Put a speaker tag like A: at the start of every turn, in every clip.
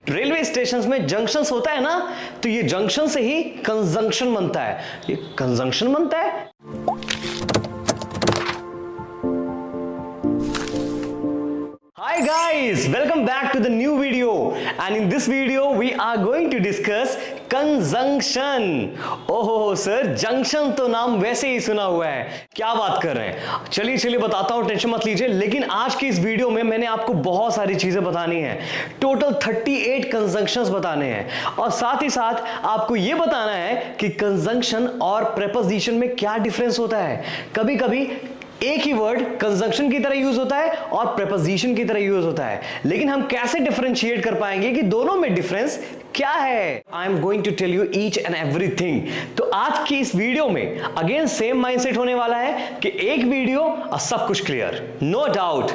A: Railway station में junctions होता है ना, तो ये जंक्शन से ही कंजंक्शन बनता है। ये कंजंक्शन बनता है। Hi guys, welcome back to the new video, and in this video we are going to discuss conjunction। ओहो सर, जंक्शन तो नाम वैसे ही सुना हुआ है, क्या बात कर रहे हैं। चलिए बताता हूं, टेंशन मत लीजिए। लेकिन आज की इस वीडियो में मैंने आपको बहुत सारी चीजें बतानी है। टोटल 38 कंजंक्शंस बताने हैं, और साथ ही साथ आपको यह बताना है कि कंजंक्शन और प्रेपोजिशन में क्या डिफरेंस होता है। कभी कभी एक ही वर्ड कंजंक्शन की तरह यूज होता है और प्रेपोजिशन की तरह यूज होता है, लेकिन हम कैसे डिफरेंशिएट कर पाएंगे कि दोनों में डिफरेंस क्या है। I am going to tell you each and everything. तो आज की इस वीडियो में अगेन सेम माइंडसेट होने वाला है कि एक वीडियो और सब कुछ क्लियर, नो डाउट।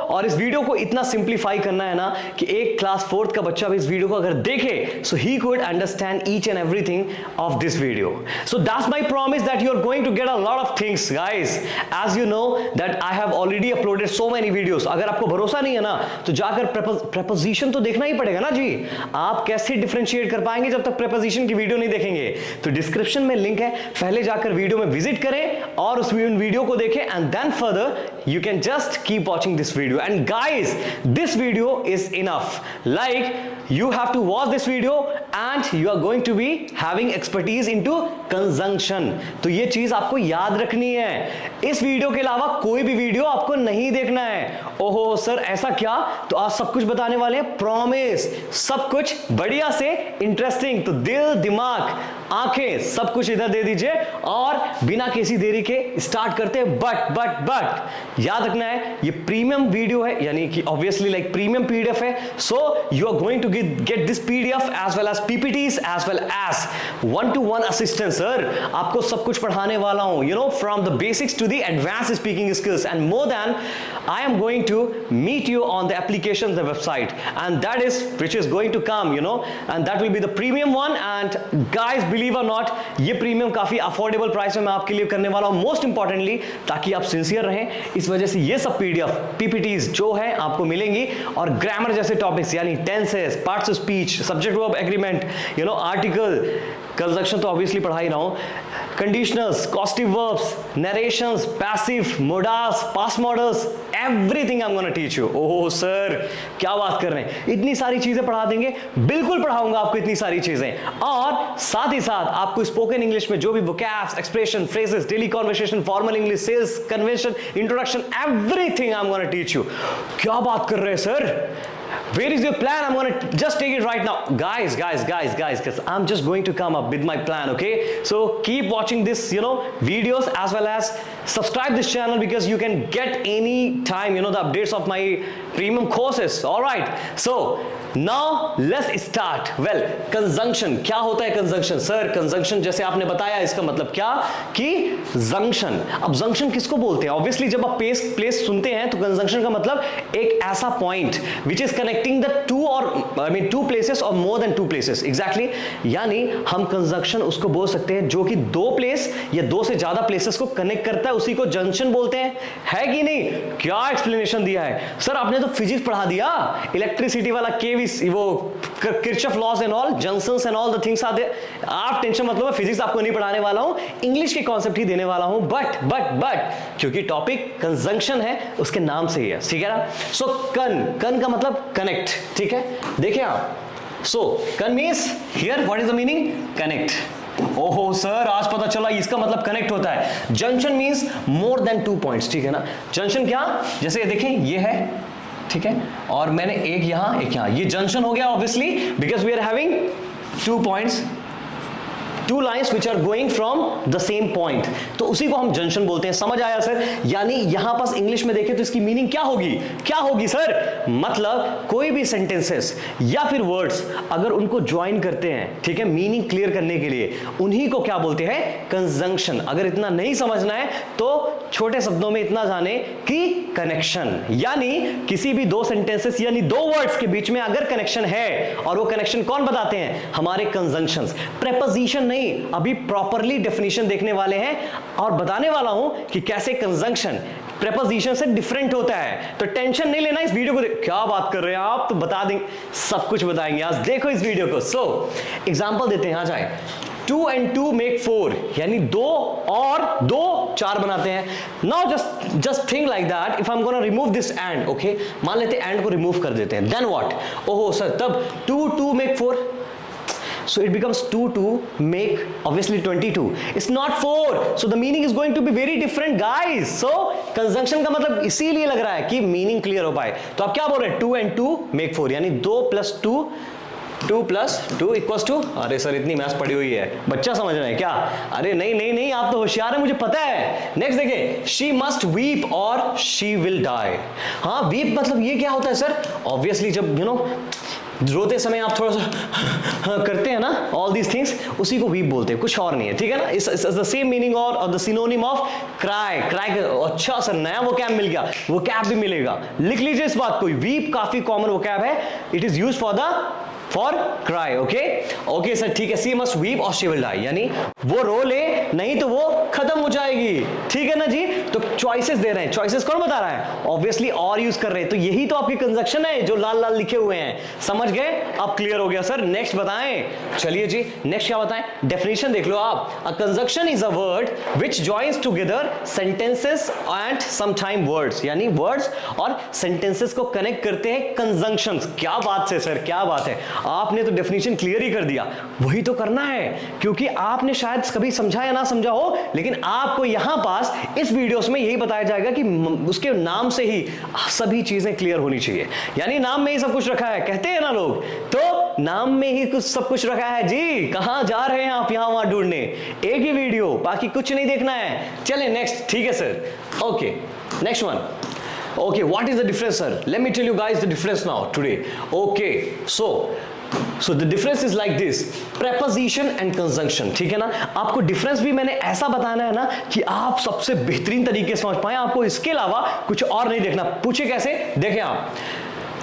A: और इस वीडियो को इतना सिंप्लीफाई करना है ना कि एक क्लास 4th का बच्चा भी इस वीडियो को अगर देखे, so he could understand each and everything of this video. So that's my promise that you are going to get a lot of things guys. As you know that I have already uploaded so many videos। अगर आपको भरोसा नहीं है ना, तो जाकर preposition तो देखना ही पड़ेगा ना जी। आप कैसे डिफरेंशिएट कर पाएंगे जब तक preposition की वीडियो नहीं देखेंगे। तो डिस्क्रिप्शन में लिंक है, पहले जाकर वीडियो में विजिट करें और उस वीडियो को देखें, and then further you can just keep watching this video। And guys, this video is enough। Like, you have to watch this video and you are going to be having expertise into conjunction। तो ये चीज आपको याद रखनी है। इस video के अलावा कोई भी वीडियो आपको नहीं देखना है। ओहो सर, ऐसा क्या? तो आज सब कुछ बताने वाले हैं, प्रॉमिस। सब कुछ बढ़िया से इंटरेस्टिंग। तो दिल, दिमाग, आंखें, सब कुछ इधर दे दीजिए और बिना किसी देरी के स्टार्ट करते हैं। बट याद रखना है, ये प्रीमियम वीडियो है, यानी कि ऑब्वियसली लाइक प्रीमियम पीडीएफ है। So you are going to get this PDF as well as PPTs as well as 1-to-1 assistant. Sir, आपको सब कुछ पढ़ाने वाला हूं, you know, from the basics to the advanced speaking skills, and more than I am going to meet you on the application, the website, and that is which is going to come, you know, and that will be the premium one। And guys, believe or not, ये premium काफी affordable price में मैं आपके लिए करने वाला हूं, most importantly ताकि आप सिंसियर रहें। इस वजह से ये सब पीडीएफ पीपीटीज जो है आपको मिलेंगी, और ग्रामर जैसे टॉपिक्स यानी tenses, parts of speech, subject verb agreement, you know, article, conjunction तो ऑब्वियसली पढ़ा ही रहा हूं, conditionals, causative verbs, narrations, passive, modals, past modals, everything I am gonna teach you. Oh sir, क्या बात कर रहे हैं, इतनी सारी चीजें पढ़ा देंगे। बिल्कुल पढ़ाऊंगा आपको इतनी सारी चीजें, और साथ ही साथ आपको स्पोकन इंग्लिश में जो भी vocabs, expression, phrases, daily conversation, formal English, sales, convention, introduction, everything I am gonna teach you. क्या बात कर रहे हैं sir? Where is your plan? I'm gonna just take it right now. Guys, because I'm just going to come up with my plan, okay? So keep watching this, you know, videos, as well as subscribe this channel, because you can get any time, you know, the updates of my premium courses। All right, so now let's start। Well, conjunction, क्या होता है conjunction? Sir, conjunction जैसे आपने बताया, इसका मतलब क्या कि junction। अब junction किसको बोलते हैं? Obviously जब आप place सुनते हैं तो conjunction का मतलब एक ऐसा point which is connecting the two places or more than two places। Exactly, यानी हम conjunction उसको बोल सकते हैं जो कि दो प्लेस या दो से ज्यादा प्लेसेस को कनेक्ट करता है, उसी को junction बोलते हैं। है कि नहीं? क्या एक्सप्लेनेशन दिया है सर, आपने तो फिजिक्स पढ़ा दिया, इलेक्ट्रिसिटी वाला केवी, वो Kirchhoff laws and all, junctions and all the things are there. आप टेंशन मत लो, मैं फिजिक्स आपको नहीं पढ़ाने वाला हूं, इंग्लिश के कॉन्सेप्ट ही देने वाला हूं। बट क्योंकि टॉपिक कंजंक्शन है, उसके नाम से ही है, ठीक है ना। सो कन का मतलब कनेक्ट, ठीक है। देखिए आप, सो कन means here what is the meaning? Connect. ओहो सर, आज पता चला इसका मतलब कनेक्ट होता है। Junction means more than 2 points, ठीक है ना। जंक्शन क्या, जैसे देखें ये है, ठीक है, और मैंने एक यहां एक यहां, ये जंक्शन हो गया obviously, because we are having 2 points, 2 lines which are going from the same point, तो उसी को हम जंक्शन बोलते हैं। समझ आया सर? यानी यहां पास इंग्लिश में देखें तो इसकी मीनिंग क्या होगी सर? मतलब कोई भी सेंटेंसेस या फिर वर्ड्स अगर उनको ज्वाइन करते हैं, ठीक है, मीनिंग क्लियर करने के लिए, उन्हीं को क्या बोलते हैं? कंजंक्शन। अगर इतना नहीं समझना है तो छोटे शब्दों में इतना जाने कि कनेक्शन, यानी किसी भी दो सेंटेंसेस यानी दो वर्ड्स के बीच में अगर कनेक्शन है, और वो कनेक्शन कौन बताते हैं? हमारे कंजंक्शंस। प्रेपोजिशन नहीं, अभी प्रॉपरली डेफिनेशन देखने वाले हैं और बताने वाला हूं कि कैसे कंजंक्शन प्रेपोजिशन से डिफरेंट होता है। तो टेंशन नहीं लेना, इस वीडियो को क्या बात कर रहे हैं आप, तो बता देंगे, सब कुछ बताएंगे आज, देखो इस वीडियो को। सो एग्जांपल देते हैं, आ जाए। 2 and 2 make 4, यानी 2 और 2 4 बनाते हैं। Now just think like that, if I am gonna remove this and, okay, मान लेते हैं एंड को रिमूव कर देते हैं, देन व्हाट? ओहो सर, तब 2 2 make 4, so it becomes 2 2 make obviously 22, it's not 4, so the meaning is going to be very different guys। so conjunction का मतलब इसीलिए लग रहा है कि मीनिंग क्लियर हो पाए। तो आप क्या बोल रहे हैं? 2 and 2 make 4, यानी 2 + 2 2 + 2 = 2। अरे सर इतनी मैथ्स पढ़ी हुई है, बच्चा समझ रहे हैं क्या? अरे नहीं नहीं नहीं, आप तो होशियार है, मुझे पता है। नेक्स्ट देखिए, शी मस्ट वीप और शी विल डाई। हाँ, वीप मतलब ये क्या होता है सर? ऑब्वियसली जब रोते समय आप थोड़ा सा करते हैं ना, ऑल दीज थिंग्स, उसी को वीप बोलते हैं, कुछ और नहीं है, ठीक है ना? इट्स द सेम मीनिंग और the synonym of cry. Cry, अच्छा सर नया वोकैब मिल गया, वोकैब भी मिलेगा, लिख लीजिए इस बात को। वीप काफी कॉमन वोकैब है, it is used for cry. Okay sir, ठीक है। सी मस्ट वीप और शी विल डाई, यानी वो रो ले, नहीं तो वो खत्म हो जाएगी, ठीक है ना जी? तो चॉइसेस दे रहे हैं, चॉइसेस कौन बता रहा है? ऑब्वियसली और यूज कर रहे हैं, तो यही तो आपकी कंजक्शन है जो लाल लाल लिखे हुए हैं, समझ गए? अब क्लियर हो गया सर। नेक्स्ट बताएं, चलिए जी, नेक्स्ट क्या बताएं? डेफिनेशन देख लो आप। A conjunction is a word which joins together sentences and sometime words, यानी वर्ड्स और सेंटेंसेस को कनेक्ट करते हैं कंजंक्शंस। क्या बात है सर, क्या बात है, आपने तो डेफिनेशन क्लियर ही कर दिया। वही तो करना है, क्योंकि आपने शायद कभी समझा या ना समझा हो, लेकिन आपको यहां पास इस वीडियोस में यही बताया जाएगा कि उसके नाम से ही सभी चीजें क्लियर होनी चाहिए, यानी नाम में ही सब कुछ रखा है, कहते हैं ना लोग, तो नाम में ही कुछ सब कुछ रखा है जी। कहां जा रहे हैं आप यहां वहां ढूंढने? एक ही वीडियो, बाकी कुछ नहीं देखना है। चले नेक्स्ट, ठीक है sir. Okay, next one. Okay, what is the difference, sir? Let me tell you guys the difference now today. Okay, so the difference is like this: preposition and conjunction, ठीक है ना? आपको डिफरेंस भी मैंने ऐसा बताना है ना कि आप सबसे बेहतरीन तरीके से समझ पाए, आपको इसके अलावा कुछ और नहीं देखना। पूछे कैसे? देखें आप,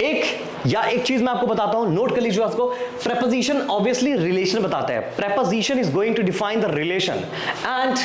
A: एक चीज मैं आपको बताता हूं, नोट कर लीजिए आपको। प्रेपोजिशन ऑब्वियसली रिलेशन बताता है, preposition is going to define the relation and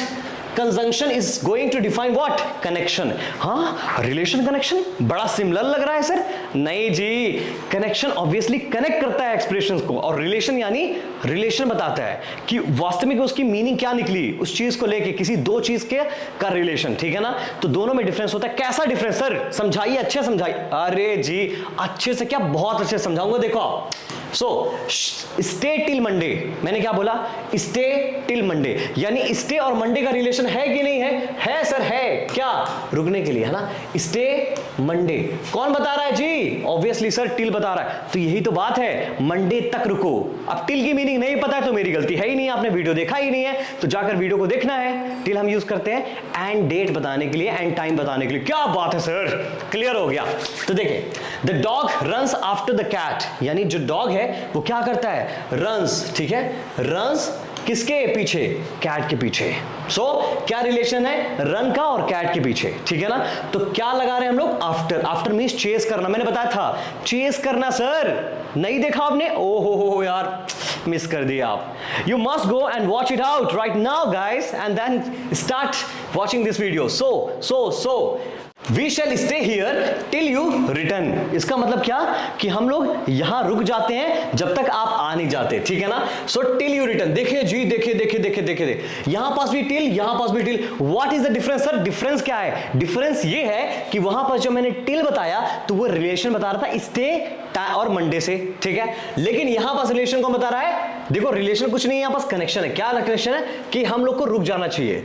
A: conjunction is going to define what? Connection. हाँ, रिलेशन कनेक्शन बड़ा सिमिलर लग रहा है सर। नहीं जी, कनेक्शन ऑब्वियसली कनेक्ट करता है एक्सप्रेशंस को, और रिलेशन यानी रिलेशन बताता है कि वास्तविक उसकी मीनिंग क्या निकली उस चीज को लेके, किसी दो चीज के का रिलेशन, ठीक है ना? तो दोनों में डिफरेंस होता है। कैसा डिफरेंस सर? समझाइए, अच्छे समझाइए। अरे जी अच्छे से क्या, बहुत अच्छे समझाऊंगा। देखो, सो स्टे टिल मंडे, मैंने क्या बोला? स्टे टिल मंडे, यानी स्टे और मंडे का रिलेशन है कि नहीं है? है सर, है। क्या? रुकने के लिए, है ना? स्टे मंडे कौन बता रहा है जी? ऑब्वियसली सर टिल बता रहा है। तो यही तो बात है, मंडे तक रुको। अब टिल की मीनिंग नहीं पता है तो मेरी गलती है ही नहीं, आपने वीडियो देखा ही नहीं है, तो जाकर वीडियो को देखना है। टिल हम यूज करते हैं एंड डेट बताने के लिए, एंड टाइम बताने के लिए। क्या बात है सर, क्लियर हो गया। तो देखिए, the dog runs after the cat, यानी जो डॉग है वो क्या करता है? रन्स, ठीक है? रन्स किसके पीछे? कैट के पीछे। सो क्या रिलेशन है रन का और कैट के पीछे, ठीक है ना? तो क्या लगा रहे हैं हम लोग? आफ्टर। आफ्टर मींस चेस करना, मैंने बताया था चेस करना सर। नहीं देखा आपने? ओहो यार, मिस कर दिया आप। You must go and watch it out right now guys, and then start watching this video. So We shall stay here till you return। इसका मतलब क्या? कि हम लोग यहां रुक जाते हैं जब तक आप आ नहीं जाते, ठीक है ना? So till you return। देखिए जी, देखिए यहां पास भी टिल, यहां पास भी till. What is the difference sir? Difference क्या है? डिफरेंस ये है कि वहां पर जब मैंने टिल बताया तो वो रिलेशन बता रहा था स्टे और मंडे से, ठीक है? लेकिन यहां पास रिलेशन कौन बता रहा है? देखो, रिलेशन कुछ नहीं है, यहां पास कनेक्शन है। क्या कनेक्शन है? कि हम लोग को रुक जाना चाहिए,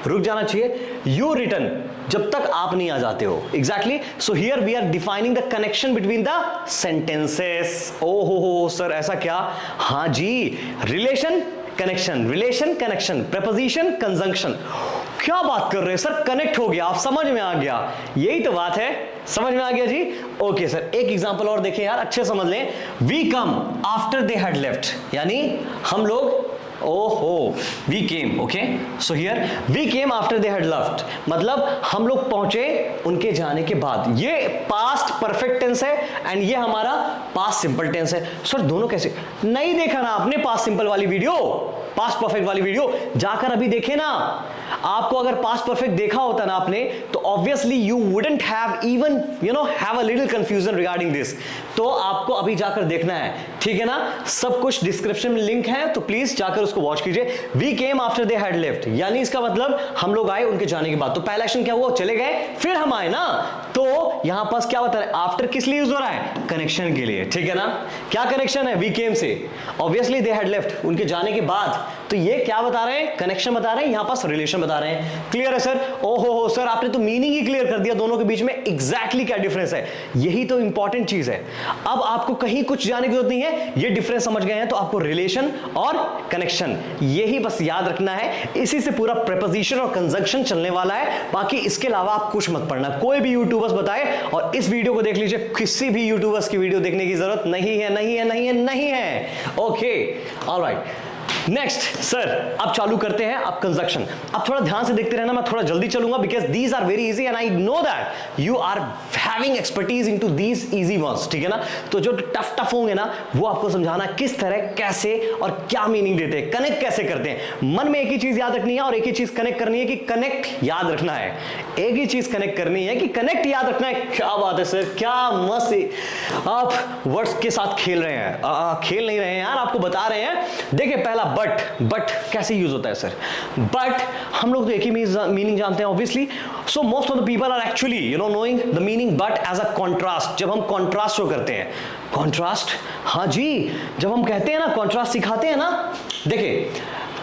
A: रुक जाना चाहिए। यू रिटर्न, जब तक आप नहीं आ जाते हो। Exactly. So here we are defining the connection between the sentences. ओहो सर, ऐसा क्या? हाँ जी, relation connection, relation connection, preposition conjunction. क्या बात कर रहे हैं सर? कनेक्ट हो गया, आप समझ में आ गया, यही तो बात है। समझ में आ गया जी? ओके सर, एक एग्जांपल और देखें यार, अच्छे समझ लें। We come after they had left, यानी हम लोग, ओहो, we came. Okay, so here we came after they had left, मतलब हम लोग पहुंचे उनके जाने के बाद। ये पास्ट परफेक्ट टेंस है एंड ये हमारा पास्ट सिंपल टेंस है। सर दोनों कैसे? नहीं देखा ना आपने पास्ट सिंपल वाली वीडियो, पास्ट परफेक्ट वाली वीडियो? जाकर अभी देखे ना। आपको अगर पास्ट परफेक्ट देखा होता ना आपने, तो obviously you wouldn't have even have a little confusion regarding this. तो आपको अभी जाकर देखना है, ठीक है ना। सब कुछ डिस्क्रिप्शन में लिंक है, तो प्लीज जाकर उसको वॉच कीजिए। We came after they had left, यानी इसका मतलब हम लोग आए उनके जाने के बाद। तो पहला एक्शन क्या हुआ, चले गए, फिर हम आए ना। तो यहां पास क्या बता रहे हैं, आफ्टर किस लिए यूज हो रहा है, कनेक्शन के लिए, ठीक है ना। क्या कनेक्शन है, वी केम से, ऑब्वियसली दे हैड लेफ्ट, उनके जाने के बाद। तो ये क्या बता रहे हैं, कनेक्शन बता रहे हैं, यहां पास रिलेशन बता रहे हैं। क्लियर है सर? ओहो हो सर, आपने तो मीनिंग ही क्लियर कर दिया दोनों के बीच में एग्जैक्टली क्या डिफरेंस है। यही तो इंपॉर्टेंट चीज है। अब आपको कहीं कुछ जाने की जरूरत नहीं है, ये डिफरेंस समझ गए हैं, तो आपको रिलेशन और कनेक्शन यही बस याद रखना है। इसी से पूरा प्रेपोजिशन और कंजंक्शन चलने वाला है। बाकी इसके अलावा आप कुछ मत पढ़ना, कोई भी यूट्यूबर्स बताए और इस वीडियो को देख लीजिए, किसी भी यूट्यूबर्स की वीडियो देखने की जरूरत नहीं है, नहीं है, नहीं है, नहीं है। Okay, alright. नेक्स्ट सर, अब चालू करते हैं अब कंजंक्शन। अब थोड़ा ध्यान से देखते रहना, मैं थोड़ा जल्दी चलूंगा because these are very easy and I know that you are having expertise into these easy ones, ठीक है ना। तो जो टफ टफ होंगे ना, वो आपको समझाना किस तरह, कैसे और क्या मीनिंग देते हैं, कनेक्ट कैसे करते हैं। मन में एक ही चीज याद रखनी है और एक ही चीज कनेक्ट करनी है कि कनेक्ट याद रखना है। एक ही चीज कनेक्ट करनी है कि कनेक्ट याद रखना है। क्या बात है सर, क्या मस्त आप वर्ड्स के साथ खेल रहे हैं। खेल नहीं रहे हैं यार, आपको बता रहे हैं। देखिए पहला बट कैसे यूज होता है सर। बट हम लोग तो एक ही मीनिंग जानते हैं obviously. So most of the people are actually knowing the meaning but as a contrast. जब हम कॉन्ट्रास्ट शो करते हैं, कॉन्ट्रास्ट, हाँ जी, जब हम कहते हैं ना कॉन्ट्रास्ट सिखाते हैं ना, देखिए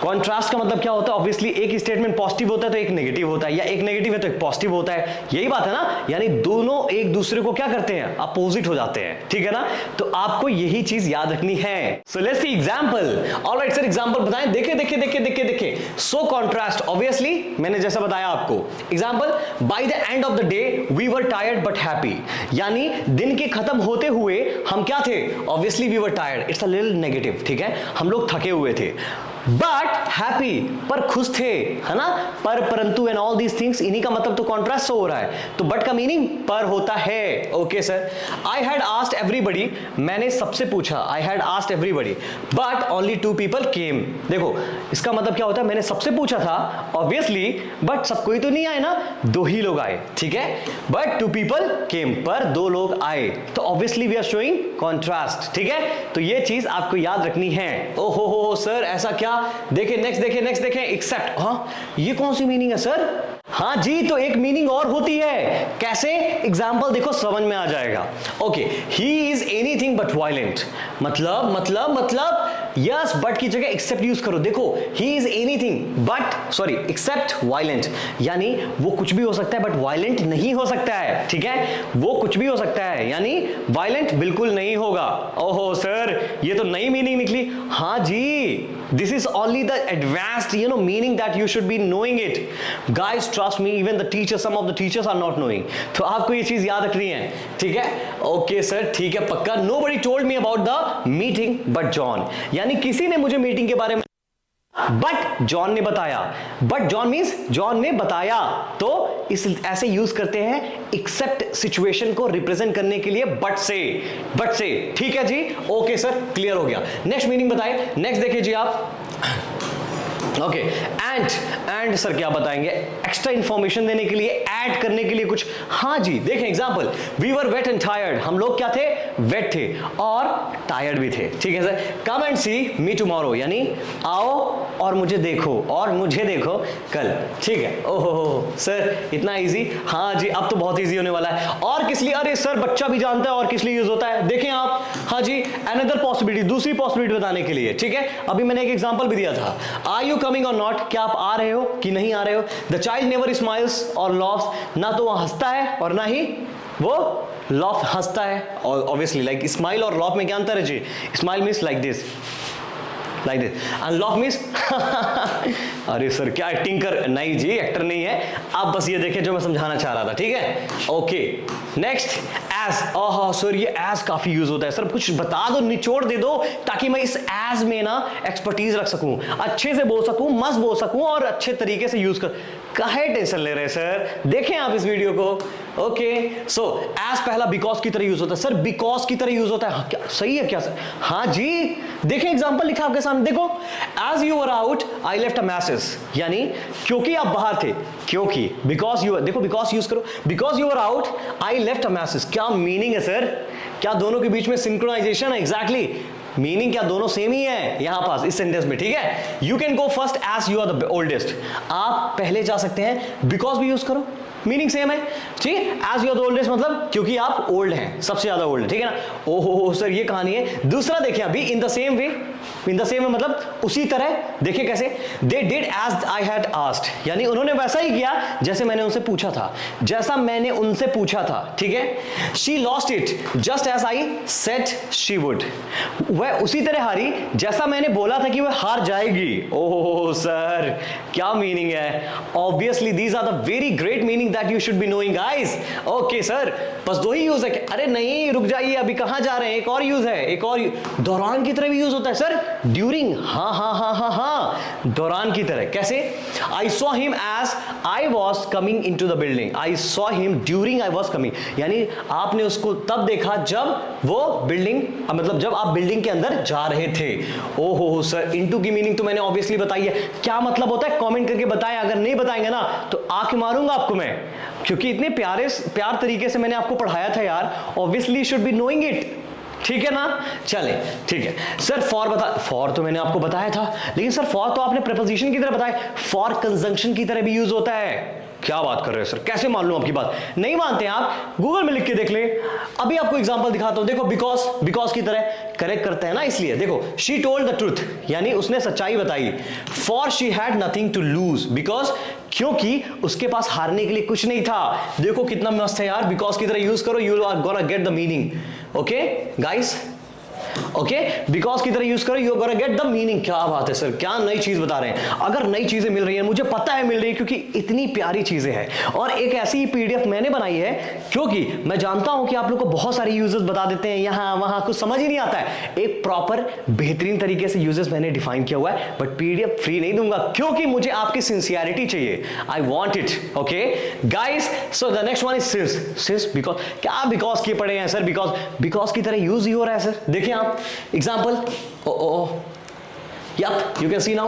A: कॉन्ट्रास्ट का मतलब क्या होता है, ऑब्वियसली एक स्टेटमेंट पॉजिटिव होता है तो एक नेगेटिव होता है, या एक नेगेटिव है तो एक पॉजिटिव होता है। यही बात है ना, यानी दोनों एक दूसरे को क्या करते हैं, अपोजिट हो जाते हैं, ठीक है ना। तो आपको यही चीज याद रखनी है। So let's see example. Alright sir, example बताएं। देखिए सो कॉन्ट्रास्ट, ऑब्वियसली मैंने जैसा बताया आपको example, by the end of the day we were tired but happy, यानी दिन के खत्म होते हुए हम क्या थे, obviously we were tired, it's a little negative, ठीक है, हम लोग थके हुए थे। बट हैप्पी, पर खुश थे, है ना, परंतु एंड ऑल दीज थिंग्स, इन्हीं का मतलब तो कॉन्ट्रास्ट हो रहा है। तो बट का मीनिंग पर होता है। Okay sir, I had asked everybody, मैंने सबसे पूछा, आई had asked everybody but only 2 people came. देखो इसका मतलब क्या होता है, मैंने सबसे पूछा था ऑब्वियसली, बट सब कोई तो नहीं आए ना, 2 ही लोग आए, ठीक है। बट 2 पीपल केम, पर 2 लोग आए, तो obviously we are showing contrast, ठीक है। तो ये चीज आपको याद रखनी है। ओहो हो सर, ऐसा क्या, देखिए नेक्स्ट देखें एक्सेप्ट, हाँ ये कौन सी मीनिंग है सर, हाँ जी, तो एक मीनिंग और होती है। कैसे, एग्जाम्पल देखो समझ में आ जाएगा। Okay, he is anything but violent, मतलब यस, बट की जगह एक्सेप्ट यूज करो। देखो he is anything but except violent, यानी वो कुछ भी हो सकता है बट वायलेंट नहीं हो सकता है, ठीक है। वो कुछ भी हो सकता है, यानी वायलेंट बिल्कुल नहीं होगा। ओहो सर, ये तो नई मीनिंग निकली। हाँ जी, this is only the advanced meaning that you should be knowing it. Guys trust me, even the teacher, some of the teachers are not knowing. तो आपको ये चीज याद रखनी है, ठीक है। ओके सर, ठीक है, पक्का। Nobody told me about the meeting but John, यानी किसी ने मुझे मीटिंग के बारे में बट जॉन ने बताया। बट जॉन मींस जॉन ने बताया, तो इस ऐसे यूज करते हैं एक्सेप्ट सिचुएशन को रिप्रेजेंट करने के लिए बट से, ठीक है जी। ओके सर, क्लियर हो गया। नेक्स्ट मीनिंग बताइए, नेक्स्ट देखिए जी आप। ओके, एंड सर क्या बताएंगे, एक्स्ट्रा इंफॉर्मेशन देने के लिए, ऐड करने के लिए कुछ। हाँ जी, देखें example, we were wet and tired, हम लोग क्या थे, वेट थे और टायर्ड भी थे, ठीक है sir. Come and see me tomorrow, यानी आओ और मुझे देखो कल, ठीक है। ओहो सर, इतना इजी, हाँ जी, अब तो बहुत इजी होने वाला है। और किस लिए, अरे सर बच्चा भी जानता है और किस लिए यूज होता है, देखें आप। हाँ जी, अनदर पॉसिबिलिटी, दूसरी पॉसिबिलिटी बताने के लिए, ठीक है। अभी मैंने एक एग्जांपल भी दिया था, आर यू कमिंग और नॉट, क्या आप आ रहे हो कि नहीं आ रहे हो। द चाइल्ड नेवर स्माइल्स और लॉफ्स, ना तो वह हंसता है और ना ही वो लॉफ हंसता है। और ऑब्वियसली लाइक स्माइल और लॉफ में क्या अंतर है जी, smile means like this and loaf means अरे सर क्या एक्टिंग कर, नहीं जी एक्टर नहीं है आप, बस ये देखें जो मैं समझाना चाह रहा था, ठीक है। Okay, next as. Oh sir, ये एज काफी यूज होता है सर, कुछ बता दो, निचोड़ दे दो, ताकि मैं इस एज में ना एक्सपर्टीज रख सकूं, अच्छे से बोल सकूं, मस्त बोल सकूं और अच्छे तरीके से यूज कर। काहे टेंशन ले रहे सर, देखें आप इस वीडियो को, ओके, सो एज पहला बिकॉज की तरह यूज होता है। सर बिकॉज की तरह यूज होता है, हाँ, क्या सही है क्या सर? हाँ जी, देखिए एग्जांपल लिखा आपके सामने, देखो as you were out I left a message, यानी क्योंकि आप बाहर थे, क्योंकि बिकॉज यू, देखो बिकॉज यूज करो, because you were out I left a message. क्या मीनिंग है सर? क्या दोनों के बीच में सिंक्रोनाइजेशन है? एग्जैक्टली, मीनिंग क्या दोनों सेम ही है यहां पास इस सेंटेंस में, ठीक है। You can go first as you are the oldest, आप पहले जा सकते हैं, बिकॉज भी यूज करो, मीनिंग सेम है, ठीक है। As you are the oldest मतलब क्योंकि आप ओल्ड हैं, सबसे ज्यादा ओल्ड है, ठीक है ना। ओहो सर ये कहानी है। दूसरा देखिए अभी, in the same way, in the same way मतलब उसी तरह, देखिए कैसे, they did as I had asked, यानी उन्होंने वैसा ही किया जैसे मैंने उनसे पूछा था, जैसा मैंने उनसे पूछा था, ठीक है। She lost it just as I said she would, वह उसी तरह हारी जैसा मैंने बोला था कि वह हार जाएगी। ओह सर क्या मीनिंग है? Obviously these are the very great meaning that you should be knowing guys. Okay sir, बस दो ही यूज है? अरे नहीं रुक जाइए, अभी कहां जा रहे हैं, एक और यूज है, एक और दौरान की तरह भी यूज होता है सर, ड्यूरिंग। हाँ हाँ हाँ हाँ हाँ, दौरान की तरह कैसे? I saw him as I was coming into the building, I saw him during I was coming, यानी आपने उसको तब देखा जब वो बिल्डिंग, मतलब जब आप बिल्डिंग के अंदर जा रहे थे। ओहो सर, इनटू की मीनिंग तो मैंने ऑब्वियसली बताई है, क्या मतलब होता है कमेंट करके बताएं, अगर नहीं बताएंगे ना तो आंख मारूंगा आपको मैं, क्योंकि इतने प्यार तरीके से मैंने आपको पढ़ाया था यार, obviously should be knowing it, ठीक है ना। चले ठीक है सर, फॉर फॉर तो मैंने आपको बताया था, लेकिन सर फॉर तो आपने प्रीपोजिशन की तरह बताया, फॉर कंजंक्शन की तरह भी यूज होता है। क्या बात कर रहे हो सर, कैसे मान लूं आपकी बात? नहीं मानते आप, गूगल में लिख के देख ले। अभी आपको एग्जांपल दिखाता हूं, देखो बिकॉज की तरह करेक्ट करते हैं ना, इसलिए देखो, शी टोल्ड द ट्रूथ, यानी उसने सच्चाई बताई। For she had nothing to lose, because क्योंकि उसके पास हारने के लिए कुछ नहीं था। देखो कितना मस्त है यार, बिकॉज की तरह यूज करो, you are gonna get the meaning. Okay guys, okay, because की तरह यूज करो, you gonna get the meaning. क्या बात है सर, क्या नई चीज बता रहे हैं। अगर नई चीजें मिल रही हैं, मुझे पता है मिल रही है, क्योंकि इतनी प्यारी चीजें हैं, और एक ऐसी पीडीएफ मैंने बनाई है, क्योंकि मैं जानता हूं कि आप लोग को बहुत सारे यूजेस बता देते हैं यहां वहां, कुछ समझ ही नहीं आता है। एक प्रॉपर बेहतरीन तरीके से यूजेस मैंने डिफाइन किया हुआ है, बट पीडीएफ फ्री नहीं दूंगा, क्योंकि मुझे आपकी सिंसियरिटी चाहिए। I want it, okay guys. So the next one is since because. क्या बिकॉज किए पड़े हैं सर? बिकॉज की तरह यूज ही हो रहा है सर, देखिए आप example, yep, you can see now,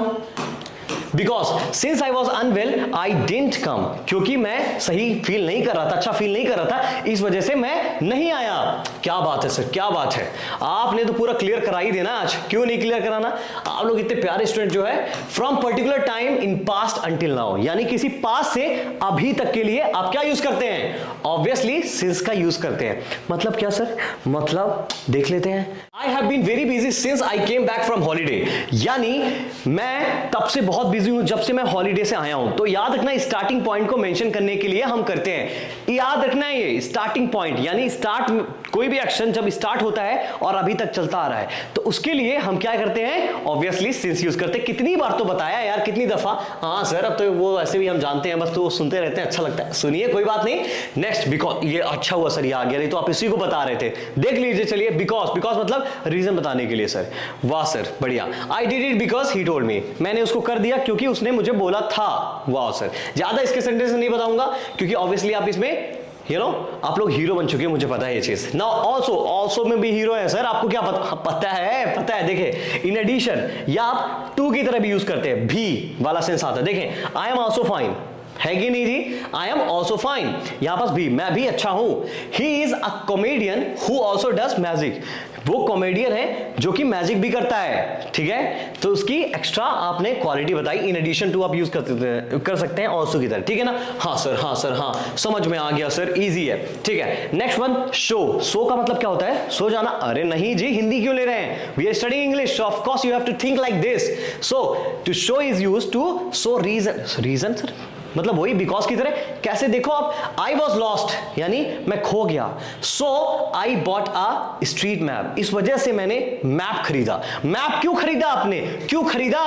A: because since I was unwell I didn't come, क्योंकि मैं सही फील नहीं कर रहा था, अच्छा फील नहीं कर रहा था, इस वजह से मैं नहीं आया। क्या बात है सर, क्या बात है, आपने तो पूरा क्लियर करा ही देना आज, क्यों नहीं क्लियर कराना? आप लोग इतने प्यारे स्टूडेंट जो है, from particular time in past until now, यानी किसी पास्ट से अभी तक के लिए आप क्या यूज करते हैं? ऑब्वियसली सिंस का यूज करते हैं। मतलब क्या सर? मतलब देख लेते हैं। I have been very busy since I came back from holiday, यानी मैं तब से बहुत बिजी हूं जब से मैं हॉलीडे से आया हूं। तो याद रखना, स्टार्टिंग पॉइंट को मेंशन करने के लिए हम करते हैं, याद रखना है ये स्टार्टिंग पॉइंट, यानी स्टार्ट, कोई भी एक्शन जब स्टार्ट होता है और अभी तक चलता आ रहा है, तो उसके लिए हम क्या करते हैं? ऑब्वियसली सिंस यूज करते हैं। कितनी बार तो बताया यार, कितनी दफा। हाँ सर अब तो वो ऐसे भी हम जानते हैं, बस तो वो सुनते रहते हैं, अच्छा लगता है। सुनिए कोई बात नहीं, नेक्स्ट बिकॉज, ये अच्छा हुआ सर ये आ गया, नहीं तो आप इसी को बता रहे थे। देख लीजिए, चलिए बिकॉज मतलब रीजन बताने के लिए सर। वाह सर बढ़िया। I did it because he told me, मैंने उसको कर दिया क्योंकि उसने मुझे बोला था। वाह सर, ज्यादा इसके सेंटेंस नहीं बताऊंगा, क्योंकि ऑब्वियसली आप इसमें आप लोग हीरो बन चुके हैं, मुझे पता है ये चीज। नाउ ऑल्सो में भी हीरो है सर, आपको क्या पता है देखिए, इन एडिशन, या आप टू की तरह भी यूज करते हैं, भी वाला सेंस आता है। देखें, आई एम ऑल्सो फाइन, है कि नहीं जी? आई एम ऑल्सो फाइन, यहां पास भी, मैं भी अच्छा हूं। He is a comedian who also does magic, वो कॉमेडियन है जो कि मैजिक भी करता है, ठीक है। तो उसकी एक्स्ट्रा आपने क्वालिटी बताई, इन एडिशन टू आप यूज कर सकते हैं ऑल्सो की तरह, ठीक है ना। हाँ सर, हाँ समझ में आ गया सर, इजी है, ठीक है। नेक्स्ट वन, शो का मतलब क्या होता है? सो जाना। अरे नहीं जी, हिंदी क्यों ले रहे हैं? We are studying English, of course you have to think like this. So to show is used to show reason sir, मतलब वही बिकॉज की तरह। कैसे? देखो आप, आई वॉज लॉस्ट, यानी मैं खो गया। So I bought a street map, इस वजह से मैंने मैप खरीदा। मैप क्यों खरीदा आपने? क्यों खरीदा?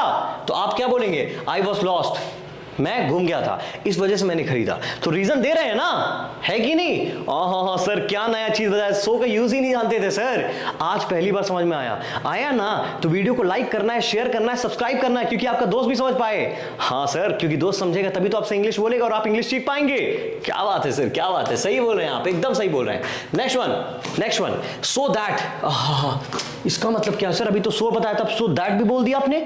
A: तो आप क्या बोलेंगे? आई वॉज लॉस्ट, मैं घूम गया था, इस वजह से मैंने खरीदा। तो रीजन दे रहे हैं ना, है कि नहीं? हाँ सर, क्या नया चीज बताया, सो का यूज ही नहीं जानते थे सर, आज पहली बार समझ में आया ना? तो वीडियो को लाइक करना है, शेयर करना है, सब्सक्राइब करना है, क्योंकि आपका दोस्त भी समझ पाए। हाँ सर, क्योंकि दोस्त समझेगा तभी तो आपसे इंग्लिश बोलेगा और आप इंग्लिश सीख पाएंगे। क्या बात है सर, क्या बात है, सही बोल रहे हैं आप, एकदम सही बोल रहे हैं। Next one, so that. इसका मतलब क्या सर? अभी तो सो बताया था, सो दैट भी बोल दिया आपने।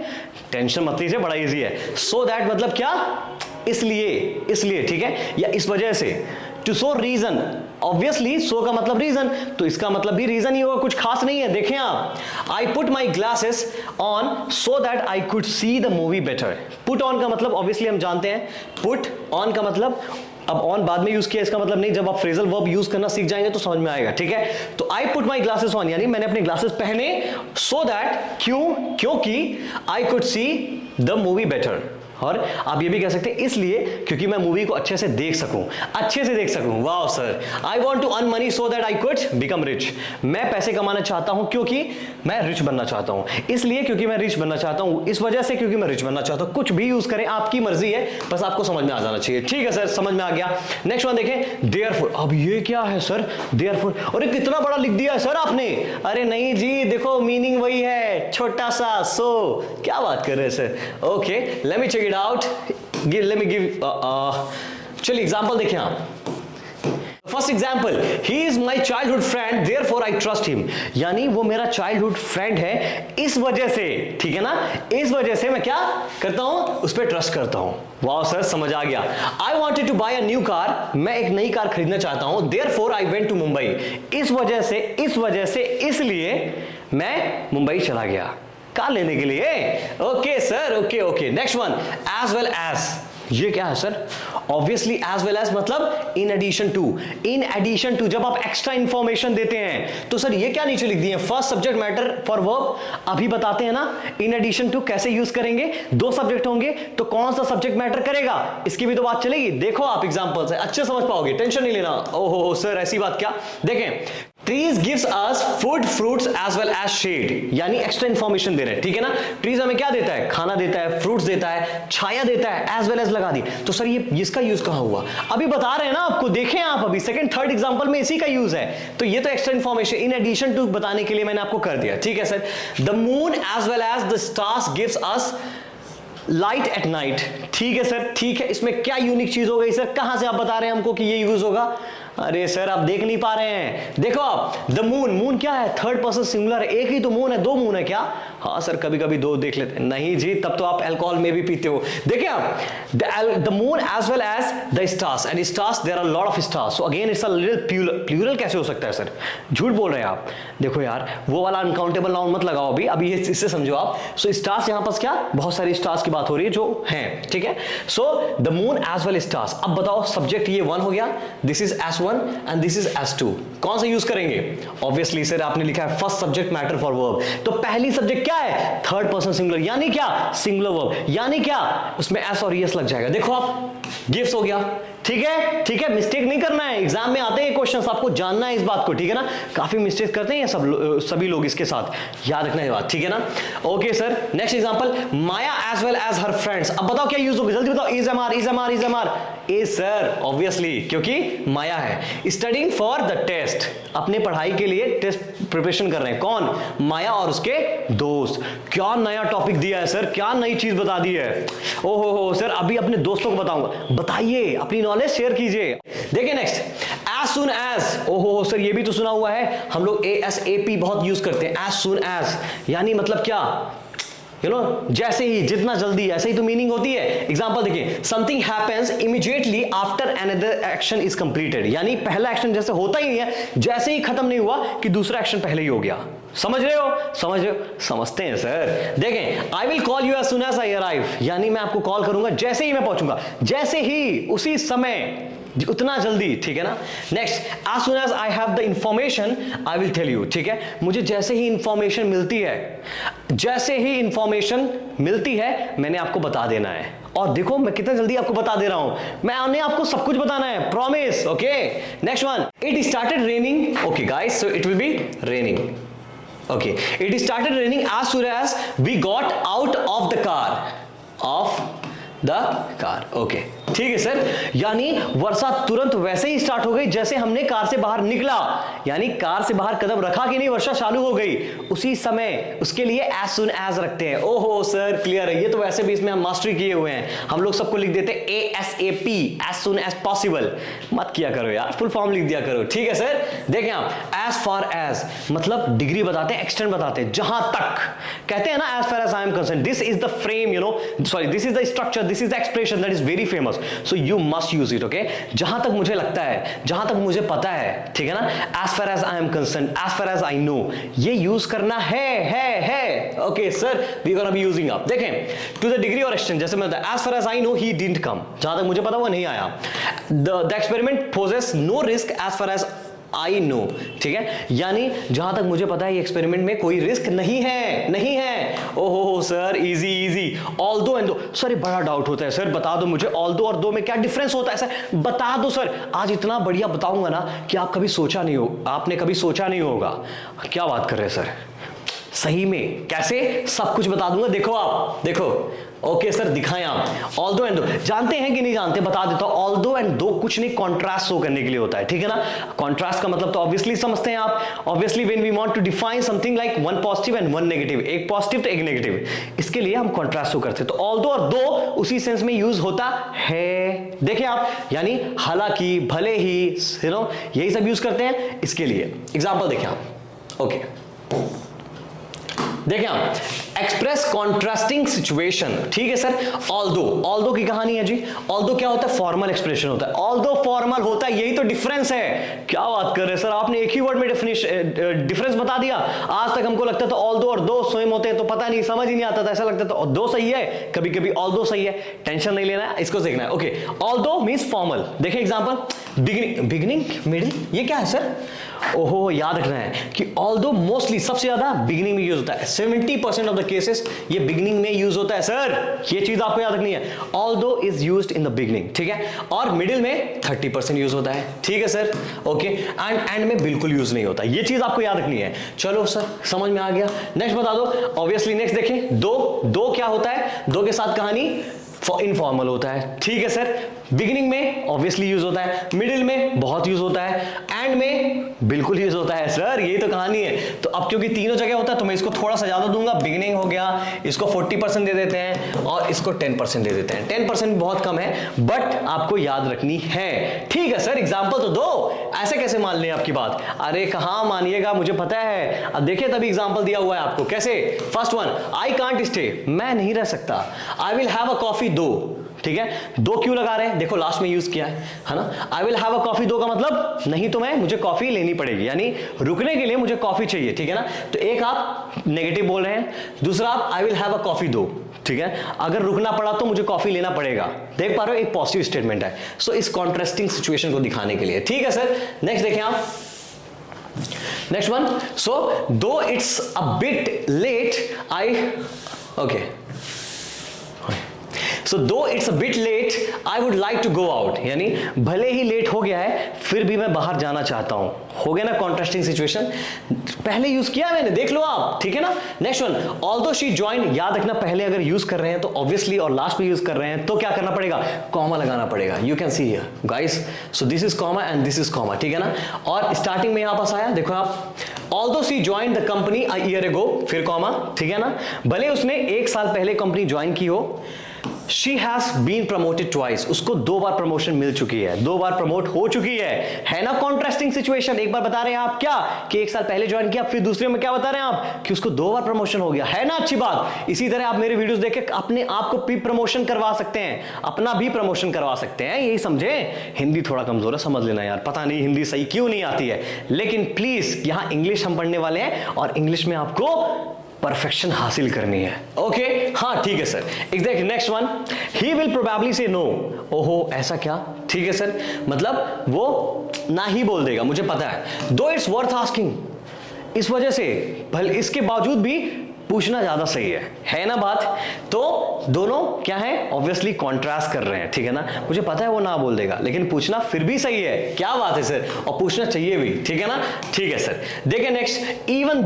A: टेंशन मत लीजिए, बड़ा इजी है। सो दैट मतलब क्या? इसलिए, ठीक है, या इस वजह से। To show reason, obviously so का मतलब रीजन, तो इसका मतलब भी रीजन ही होगा, कुछ खास नहीं है। देखें आप, I put my glasses on so that I could see the movie better. Put on का मतलब ऑब्वियसली हम जानते हैं, पुट ऑन का मतलब, अब ऑन बाद में यूज किया, इसका मतलब नहीं, जब आप फ्रेजल वर्ब यूज करना सीख जाएंगे तो समझ में आएगा, ठीक है? तो I put my glasses on, यानी मैंने अपने ग्लासेस पहने, सो दैट, क्योंकि I could see the movie better. और आप ये भी कह सकते हैं इसलिए क्योंकि मैं मूवी को अच्छे से देख सकूं। Wow sir, I want to earn money so that I could become rich. मैं पैसे कमाना चाहता हूं क्योंकि मैं रिच बनना चाहता हूं, इसलिए क्योंकि मैं रिच बनना चाहता हूं, इस वजह से क्योंकि मैं रिच बनना चाहता हूं। कुछ भी यूज करें, आपकी मर्जी है, बस आपको समझ में आ जाना चाहिए। ठीक है सर, समझ में आ गया। नेक्स्ट वन देखें, देयरफॉर। अब ये क्या है सर, देयरफॉर? अरे कितना बड़ा लिख दिया है सर आपने। अरे नहीं जी, देखो मीनिंग वही है, छोटा सा सो। क्या बात कर रहे हैं sir? Okay, let me check it out, let me give चलिए एग्जांपल देखें आप। First example, he is my childhood friend therefore I trust him, यानी वो मेरा चाइल्डहुड फ्रेंड है, इस वजह से, ठीक है ना, इस वजह से मैं क्या करता हूं, उस पर ट्रस्ट करता हूं। वाह सर, समझ आ गया। I wanted to buy a new car, मैं एक नई कार खरीदना चाहता हूं, therefore I went to Mumbai, इस वजह से, इसलिए मैं मुंबई चला गया कार लेने के लिए। Okay sir, okay. Next one, as well as. ये क्या है sir? Obviously as well as मतलब इन एडिशन टू, जब आप एक्स्ट्रा इंफॉर्मेशन देते हैं तो सर ये क्या नीचे लिख दिए, first subject matter for verb. अभी बताते हैं ना इन एडिशन टू कैसे यूज करेंगे। दो सब्जेक्ट होंगे तो कौन सा सब्जेक्ट मैटर करेगा, इसकी भी तो बात चलेगी। देखो आप एग्जांपल से अच्छे समझ पाओगे, टेंशन नहीं लेना। ओहो सर, ऐसी बात क्या? देखें, trees gives us food, fruits as well as shade, यानी एक्स्ट्रा इंफॉर्मेशन दे रहे हैं, ठीक है ना। ट्रीज हमें क्या देता है? खाना देता है, फ्रूट्स देता है, छाया देता है, एज वेल एज लगा दी। तो सर ये इसका यूज कहां हुआ? अभी बता रहे हैं ना आपको, देखें आप, अभी सेकंड थर्ड एग्जांपल में इसी का यूज है। तो ये तो extra information in addition to बताने के लिए मैंने आपको कर दिया, ठीक है sir. The moon as well as the stars gives us light at night, ठीक है सर, ठीक है। इसमें क्या यूनिक चीज हो गई सर? कहां से आप बता रहे हैं हमको कि ये यूज होगा? अरे सर आप देख नहीं पा रहे हैं, देखो आप, द मून क्या है? थर्ड पर्सन सिंगुलर है, एक ही तो मून है, दो मून है क्या? हाँ सर, कभी कभी दो देख लेते हैं। नहीं जी, तब तो आप अल्कोहल में भी पीते हो। देखिए आप, the moon as well as the stars, and stars there are lot of stars, so again it's a little plural कैसे हो सकता है सर? झूठ बोल रहे हैं आप। देखो यार, वो वाला अनकाउंटेबल नाउन मत लगाओ अभी ये इससे समझो आप। सो स्टार्स यहाँ पर क्या, बहुत सारे स्टार्स की बात हो रही है जो हैं, ठीक है। So the moon as well stars. अब बताओ, सब्जेक्ट ये वन हो गया, this is S one and this is S two. कौन सा यूज करेंगे? ऑब्वियसली सर आपने लिखा है first subject matter for verb, तो पहली सब्जेक्ट क्या है? थर्ड पर्सन सिंगुलर, यानी क्या? सिंगुलर वर्ब, यानी क्या? उसमें एस और एस लग जाएगा। देखो आप, गिव्स हो गया, ठीक है, मिस्टेक नहीं करना है। एग्जाम में आते हैं क्वेश्चंस, आपको जानना है इस बात को, ठीक है ना। काफी मिस्टेक करते हैं सभी लोग इसके साथ, याद रखना है बात, ठीक है ना। Okay sir, next example, Maya as well as her friends. अब बताओ क्या यूज होगा, जल्दी बताओ। इज एम आर ए सर, ऑब्वियसली क्योंकि माया है। स्टडिंग फॉर द टेस्ट, अपने पढ़ाई के लिए टेस्ट प्रिपरेशन कर रहे हैं, कौन? माया और उसके दोस्त। क्या नया टॉपिक दिया है सर, क्या नई चीज बता दी है। ओहो सर, अभी अपने दोस्तों को बताऊंगा, बताइए, अपनी नॉलेज शेयर कीजिए। देखिए नेक्स्ट, एज सुन एज। ओहो सर, ये भी तो सुना हुआ है, हम लोग ASAP बहुत यूज करते हैं, एज सुन एज, यानी मतलब क्या, जैसे ही, जितना जल्दी, ऐसे ही तो मीनिंग होती है। एग्जांपल देखिए, something happens immediately after another action is completed, यानी पहला एक्शन जैसे होता ही नहीं है, जैसे ही खत्म नहीं हुआ कि दूसरा एक्शन पहले ही हो गया। समझ रहे हो? समझते हैं सर। देखें, I will call you as soon as I arrive, यानी मैं आपको कॉल करूंगा जैसे ही मैं पहुंचूंगा, जैसे ही, उसी समय, उतना जल्दी, ठीक है ना। Next, as soon as I have the information I will tell you, ठीक है। मुझे जैसे ही इंफॉर्मेशन मिलती है, मैंने आपको बता देना है। और देखो मैं कितना जल्दी आपको बता दे रहा हूं, मैंने आपको सब कुछ बताना है, promise. Okay, next one, it started raining. Okay guys, so it will be raining. Okay, it started raining as soon as we got out of the car. Of the car. Okay ठीक है sir, यानी वर्षा तुरंत वैसे ही start हो गई जैसे हमने car से बाहर निकला, यानी कार से बाहर कदम रखा कि नहीं वर्षा चालू हो गई उसी समय। उसके लिए एज सुन एज रखते हैं। ओहो सर क्लियर है, ये तो वैसे भी इसमें हम मास्टरी किए हुए हैं, हम लोग सबको लिख देते हैं ASAP, as soon as possible. मत किया करो यार, फुल फॉर्म लिख दिया करो। ठीक है सर, देखें आप, एज फार एज मतलब डिग्री बताते हैं, एक्सटेंड बताते हैं, जहां तक कहते हैं ना, as far as I am concerned, this is the frame, you know, sorry this is the structure, this is the expression that is very famous, so you must use it. Okay, जहां तक मुझे लगता है, जहां तक मुझे पता है, ठीक है ना, as far as I am concerned, as far as I know, ये यूज करना है। Okay sir, we gonna be using up. देखें टू द डिग्री और एक्सटेंड, जैसे मैं as far as I know he didn't come, जहां तक मुझे पता वो नहीं आया। The experiment poses no risk as far as I know, ठीक है, यानी जहां तक मुझे पता है ये एक्सपेरिमेंट में कोई रिस्क नहीं है। ओहो सर इजी। ऑल्दो एंड दो, सर ये बड़ा डाउट होता है सर, बता दो मुझे ऑल्दो और दो में क्या डिफरेंस होता है सर, बता दो सर। आज इतना बढ़िया बताऊंगा ना कि आपने कभी सोचा नहीं होगा। क्या बात कर रहे हैं सर, सही में कैसे, सब कुछ बता दूंगा। देखो आप, देखो ओके सर, दिखाएं आप। ऑल्दो एंड दो जानते हैं कि नहीं जानते, बता देता हूं। ऑल्दो एंड दो कुछ नहीं, कॉन्ट्रास्ट शो करने के लिए होता है, ठीक है ना। कॉन्ट्रास्ट का मतलब तो ऑब्वियसली समझते हैं आप। Obviously when we want to define something like one positive and one negative, एक पॉजिटिव तो एक नेगेटिव, इसके लिए हम कॉन्ट्रास्ट शो करते हैं। तो ऑल्दो और दो उसी सेंस में यूज होता है। देखिए आप, यानी हालांकि, भले ही, यू नो, यही सब यूज करते हैं इसके लिए। एग्जांपल देखें आप। ओके देखें आप, एक्सप्रेस कॉन्ट्रास्टिंग सिचुएशन, ठीक है सर। ऑल्दो की कहानी है जी। ऑल्दो क्या होता है, फॉर्मल एक्सप्रेशन होता है। ऑल्दो फॉर्मल होता है, यही तो डिफरेंस है। क्या बात कर रहे हैं सर, आपने एक ही वर्ड में डिफरेंस बता दिया। आज तक हमको लगता था ऑल्दो और दो सेम होते हैं, तो पता नहीं, समझ ही नहीं आता था, ऐसा लगता था दो सही है, कभी कभी ऑल्दो सही है। टेंशन नहीं लेना है, इसको देखना है। Okay, although means formal. देखिए एग्जांपल, बिगिनिंग, मिडिल, ये क्या है सर। ओहो, याद रखना है कि ऑल्दो मोस्टली, सबसे ज्यादा बिगिनिंग में यूज होता है। 70% ऑफ द केसेस ये बिगिनिंग में यूज होता है सर, ये चीज आपको याद रखनी है। Although is used in the beginning, ठीक है, और मिडिल में 30% यूज होता है, ठीक है सर। ओके, एंड में बिल्कुल यूज नहीं होता, ये चीज आपको याद रखनी है। चलो सर, समझ में आ गया। नेक्स्ट बता दो। ऑब्वियसली नेक्स्ट देखें, दो क्या होता है, दो के साथ कहानी इनफॉर्मल होता है, ठीक है सर। बिगिनिंग में ऑब्वियसली यूज होता है, मिडिल में बहुत यूज होता है, एंड में बिल्कुल यूज होता है सर, यही तो कहानी है। तो अब क्योंकि तीनों जगह होता है तो मैं इसको थोड़ा सा ज्यादा दूंगा। बिगिनिंग हो गया, इसको 40% दे देते हैं और इसको 10% दे देते हैं। 10% बहुत कम है, बट आपको याद रखनी है, ठीक है सर। एग्जाम्पल तो दो, ऐसे कैसे मान लें आपकी बात। अरे कहां मानिएगा, मुझे पता है। अब देखिए तभी एग्जाम्पल दिया हुआ है आपको, कैसे। First one, I can't stay, मैं नहीं रह सकता। I will have a coffee, दो, ठीक है। दो क्यों लगा रहे हैं, देखो लास्ट में यूज किया है ना। I will have a coffee, दो का मतलब नहीं तो मुझे कॉफी लेनी पड़ेगी, यानी रुकने के लिए मुझे कॉफी चाहिए, ठीक है ना। तो एक आप नेगेटिव बोल रहे हैं, दूसरा आप I will have a coffee, दो, ठीक है। अगर रुकना पड़ा तो मुझे कॉफी लेना पड़ेगा, देख पा रहे हो, एक पॉजिटिव स्टेटमेंट है। सो इस कॉन्ट्रास्टिंग सिचुएशन को दिखाने के लिए, ठीक है सर। नेक्स्ट देखें आप, next one. So though it's a bit late, So though it's a bit late, I would like to go out, यानी भले ही लेट हो गया है फिर भी मैं बाहर जाना चाहता हूं। हो गया ना कॉन्ट्रास्टिंग सिचुएशन, पहले यूज किया मैंने, देख लो आप, ठीक है ना। Next one, although she joined, याद रखना पहले अगर यूज कर रहे हैं तो ऑब्वियसली, और लास्ट में यूज कर रहे हैं तो क्या करना पड़ेगा, कॉमा लगाना पड़ेगा। You can see here guys, so this is comma and this is comma, ठीक है ना। और स्टार्टिंग में यहां पास आया, देखो आप, although she joined the company a year ago, फिर कॉमा, ठीक है ना। भले उसने 1 साल पहले कंपनी ज्वाइन की हो। She has been promoted twice, उसको 2 बार प्रमोशन मिल चुकी है, 2 बार प्रमोट हो चुकी है ना। कॉन्ट्रास्टिंग सिचुएशन, एक बार बता रहे हैं आप क्या कि 1 साल पहले ज्वाइन किया, फिर दूसरे में क्या बता रहे हैं आप कि उसको 2 बार प्रमोशन हो गया, है ना। अच्छी बात। इसी तरह आप मेरे वीडियोस देख के अपने आप को भी प्रमोशन करवा सकते हैं, अपना भी प्रमोशन करवा सकते हैं, यही समझे। हिंदी थोड़ा कमजोर है, समझ लेना यार, पता नहीं हिंदी सही क्यों नहीं आती है, लेकिन प्लीज यहां इंग्लिश हम पढ़ने वाले हैं और इंग्लिश में आपको परफेक्शन हासिल करनी है। ओके, हाँ ठीक है sir. Exact, next one, he will probably से नो। ओहो, ऐसा क्या, ठीक है सर, मतलब वो ना ही बोल देगा, मुझे पता है। दो इट्स वर्थ आस्किंग, इस वजह से भले इसके बावजूद भी पूछना ज्यादा सही है ना बात। तो दोनों क्या है, ऑब्वियसली कॉन्ट्रास्ट कर रहे हैं, ठीक है ना। मुझे पता है वो ना बोल देगा, लेकिन पूछना फिर भी सही है, क्या बात है सर, और पूछना चाहिए भी, ठीक है ना। ठीक है सर, देखिए next, even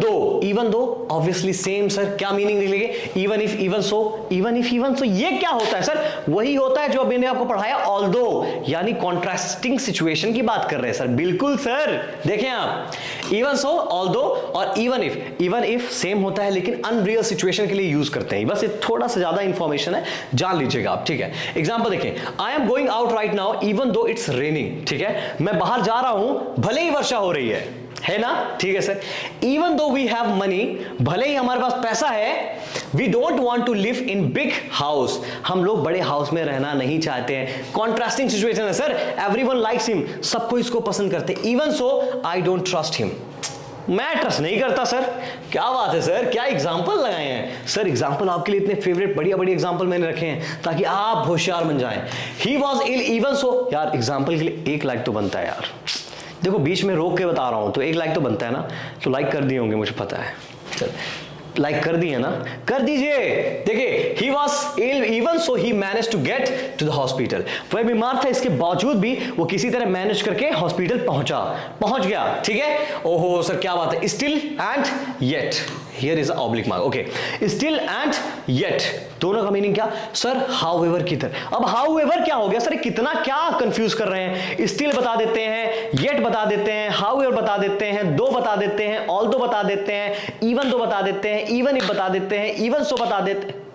A: though obviously same sir, क्या मीनिंग निकलेगी, even if, even so, even if, even so, ये क्या होता है सर, वही होता है जो मैंने आपको पढ़ाया ऑल्दो, यानी कॉन्ट्रास्टिंग सिचुएशन की बात कर रहे हैं सर, बिल्कुल सर। देखें आप, इवन सो, ऑल्दो और इवन इफ सेम होता है, लेकिन अनरियल सिचुएशन के लिए यूज करते हैं, बस ये थोड़ा सा ज्यादा इंफॉर्मेशन है, जान लीजिएगा आप, ठीक है। एग्जांपल देखें, आई am going out right now even though it's raining, ठीक है, मैं बाहर जा रहा हूं भले ही वर्षा हो रही है ना, ठीक है sir. Even though we have money, भले ही हमारे पास पैसा है, we don't want to live in big house, हम लोग बड़े हाउस में रहना नहीं चाहते हैं। कॉन्ट्रास्टिंग सिचुएशन है सर, एवरीवन लाइक्स हिम, सबको इसको पसंद करते हैं, even so I don't trust him, मैं ट्रस्ट नहीं करता सर। क्या बात है सर, क्या एग्जाम्पल लगाए हैं सर, एग्जाम्पल आपके लिए इतने फेवरेट बढ़िया बढ़िया एग्जाम्पल मैंने रखे हैं ताकि आप होशियार बन जाएं। ही वॉज इल इवन सो, यार एग्जाम्पल के लिए 1 लाइक तो बनता है यार, देखो बीच में रोक के बता रहा हूं तो 1 लाइक तो बनता है ना, तो लाइक कर दिए होंगे मुझे पता है, चल लाइक कर दिए ना, कर दीजिए। देखिए, he was ill even so he manage to get to the hospital, वह बीमार था, इसके बावजूद भी वो किसी तरह मैनेज करके हॉस्पिटल पहुंच गया, ठीक है। ओहो सर क्या बात है, still and yet, here is oblique mark, okay, still and yet, दोनों का मीनिंग क्या सर, हाउएवर की तरह। अब हाउएवर क्या हो गया सर, कितना क्या कंफ्यूज कर रहे हैं, स्टिल बता देते हैं, येट बता देते हैं, हाउएवर बता देते हैं, दो बता देते हैं, ऑल दो बता देते हैं, इवन दो बता देते हैं, इवन इफ बता देते हैं, इवन सो बता देते हैं।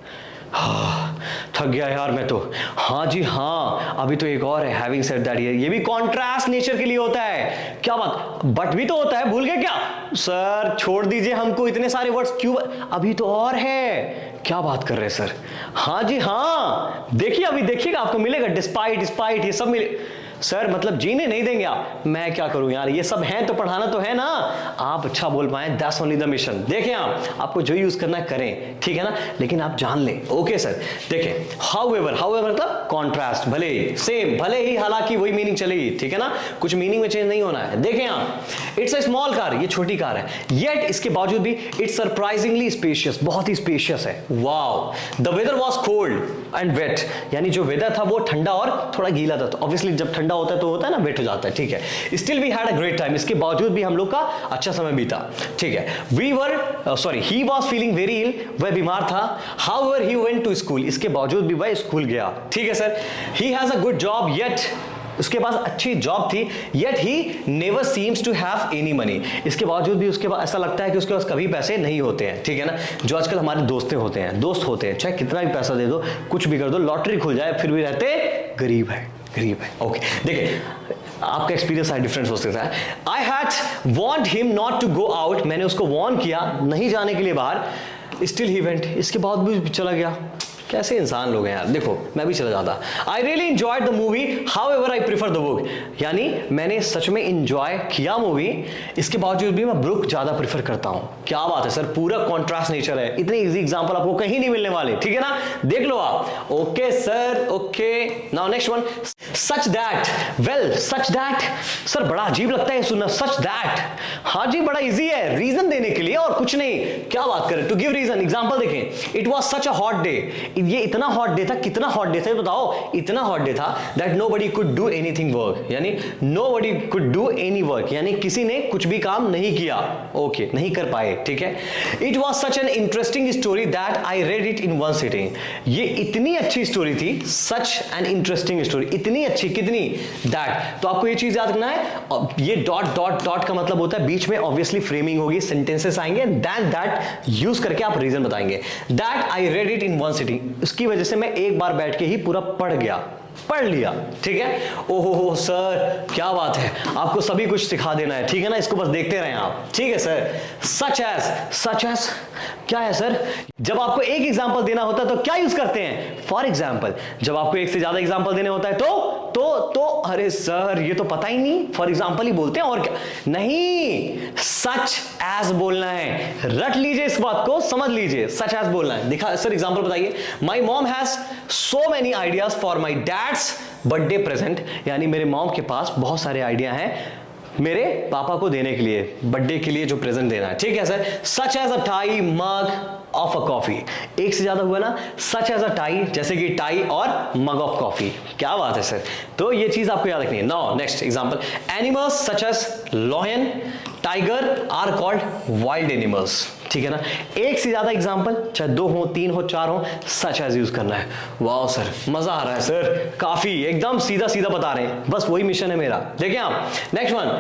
A: थक गया यार मैं तो। हाँ जी हाँ, अभी तो एक और है, हैविंग सेड दैट, ये भी कॉन्ट्रास्ट नेचर के लिए होता है, क्या बात, बट भी तो होता है, भूल गए क्या सर, छोड़ दीजिए हमको इतने सारे वर्ड्स क्यों, अभी तो और है, क्या बात कर रहे हैं सर। हाँ जी हाँ, देखिए अभी देखिएगा आपको मिलेगा, डिस्पाइट ये सब मिले सर, मतलब जीने नहीं देंगे आप, मैं क्या करूं यार, ये सब है तो पढ़ाना तो है ना, आप अच्छा बोल पाए, दैट्स ओनली द मिशन। देखें आप, आपको जो यूज करना है करें, ठीक है ना, लेकिन आप जान लें, ओके सर। देखें, हाउएवर मतलब कॉन्ट्रास्ट, भले ही सेम, भले ही हालांकि वही मीनिंग चलेगी, ठीक है ना, कुछ मीनिंग में चेंज नहीं होना है। देखें आप, इट्स अ स्मॉल कार, ये छोटी कार है, येट इसके बावजूद भी इट्स सरप्राइजिंगली स्पेशियस, बहुत ही स्पेशियस है, wow. The weather was cold and wet, यानी जो वेदर था वो ठंडा और थोड़ा गीला था, तो ऑब्वियसली जब ठंडा होता है तो होता है ना, वेट हो जाता है, ठीक है। Still we had a great time, इसके बावजूद भी हम लोग का अच्छा समय बीता, ठीक है। We were sorry, he was feeling very ill, वह बीमार था, however he went to school, इसके बावजूद भी वह स्कूल गया, ठीक है sir. He has a good job yet, उसके पास अच्छी जॉब थी, yet he never seems to have any money, इसके बावजूद भी उसके पास ऐसा लगता है कि उसके पास कभी पैसे नहीं होते हैं, ठीक है ना। जो आजकल हमारे दोस्त होते हैं, चाहे कितना भी पैसा दे दो, कुछ भी कर दो, लॉटरी खुल जाए, फिर भी रहते गरीब है। ओके, देखिए आपका एक्सपीरियंस है, डिफरेंस हो सकता है। I had warned him not to go out, मैंने उसको वार्न किया नहीं जाने के लिए बाहर, स्टिल ही वेंट, इसके बाद भी चला गया। कैसे इंसान लोग हैं यार, देखो मैं भी चला जाता। I really enjoyed the movie, however I prefer the book, यानी मैंने सच में एंजॉय किया मूवी, इसके बावजूद भी मैं बुक ज्यादा प्रीफर करता हूं। क्या बात है सर, पूरा कॉन्ट्रास्ट नेचर है, इतने इजी एग्जांपल आपको कहीं नहीं मिलने वाले, ठीक है ना, देख लो आप। Okay sir, okay, now next one, such that, well such that, sir बड़ा अजीब लगता है सुनना, सच दैट, हाँ जी बड़ा इजी है, रीजन देने के लिए और कुछ नहीं, क्या बात करें, टू गिव रीजन, एग्जांपल देखें, it was such a hot day, ये इतना हॉट डे था, कितना हॉट डे था बताओ, इतना हॉट डे था that nobody could do anything work, यानी nobody could do any work, यानी किसी ने कुछ भी काम नहीं किया, ओके, नहीं कर पाए, ठीक है। It was such an interesting story that I read it in one sitting, ये इतनी अच्छी स्टोरी थी, सच एन इंटरेस्टिंग स्टोरी, इतनी अच्छी, कितनी, दैट, तो आपको ये चीज याद रखना है, ये डॉट डॉट डॉट का मतलब होता है बीच में ऑब्वियसली फ्रेमिंग होगी, सेंटेंसेस आएंगे, देन दैट यूज करके आप रीजन बताएंगे। That I read it in one sitting, उसकी वजह से मैं एक बार बैठ के ही पूरा पढ़ लिया, ठीक है। ओहो सर क्या बात है, आपको सभी कुछ सिखा देना है, ठीक है ना, इसको बस देखते रहें आप, ठीक है सर। सच एज क्या है सर, जब आपको एक एग्जांपल देना होता है तो क्या यूज करते हैं, फॉर एग्जांपल, जब आपको एक से ज्यादा एग्जांपल देने होता है तो अरे सर ये तो पता ही नहीं, फॉर एग्जांपल ही बोलते हैं और क्या, नहीं, सच एज बोलना है, रट लीजिए इस बात को, समझ लीजिए, सच एज बोलना है। दिखा सर एग्जांपल बताइए, my mom has so many ideas for my dad's birthday present, यानी मेरे मॉम के पास बहुत सारे आइडिया हैं मेरे पापा को देने के लिए, बर्थडे के लिए जो प्रेजेंट देना है, ठीक है sir. Such as a tie, mug, of a coffee. एक से ज्यादा हुआ ना, सच एज अ टाई, जैसे कि टाई और मग ऑफ कॉफी। क्या बात है सर, तो ये चीज आपको याद रखनी है। Now next example, animals such as lion, tiger are called wild animals. ठीक है ना, एक से ज्यादा एग्जांपल, चाहे 2 हो, 3 हो, 4 हो, सच एज यूज करना है। वाह सर, मजा आ रहा है सर, काफी एकदम सीधा सीधा बता रहे हैं, बस वही मिशन है मेरा। देखिए आप नेक्स्ट वन,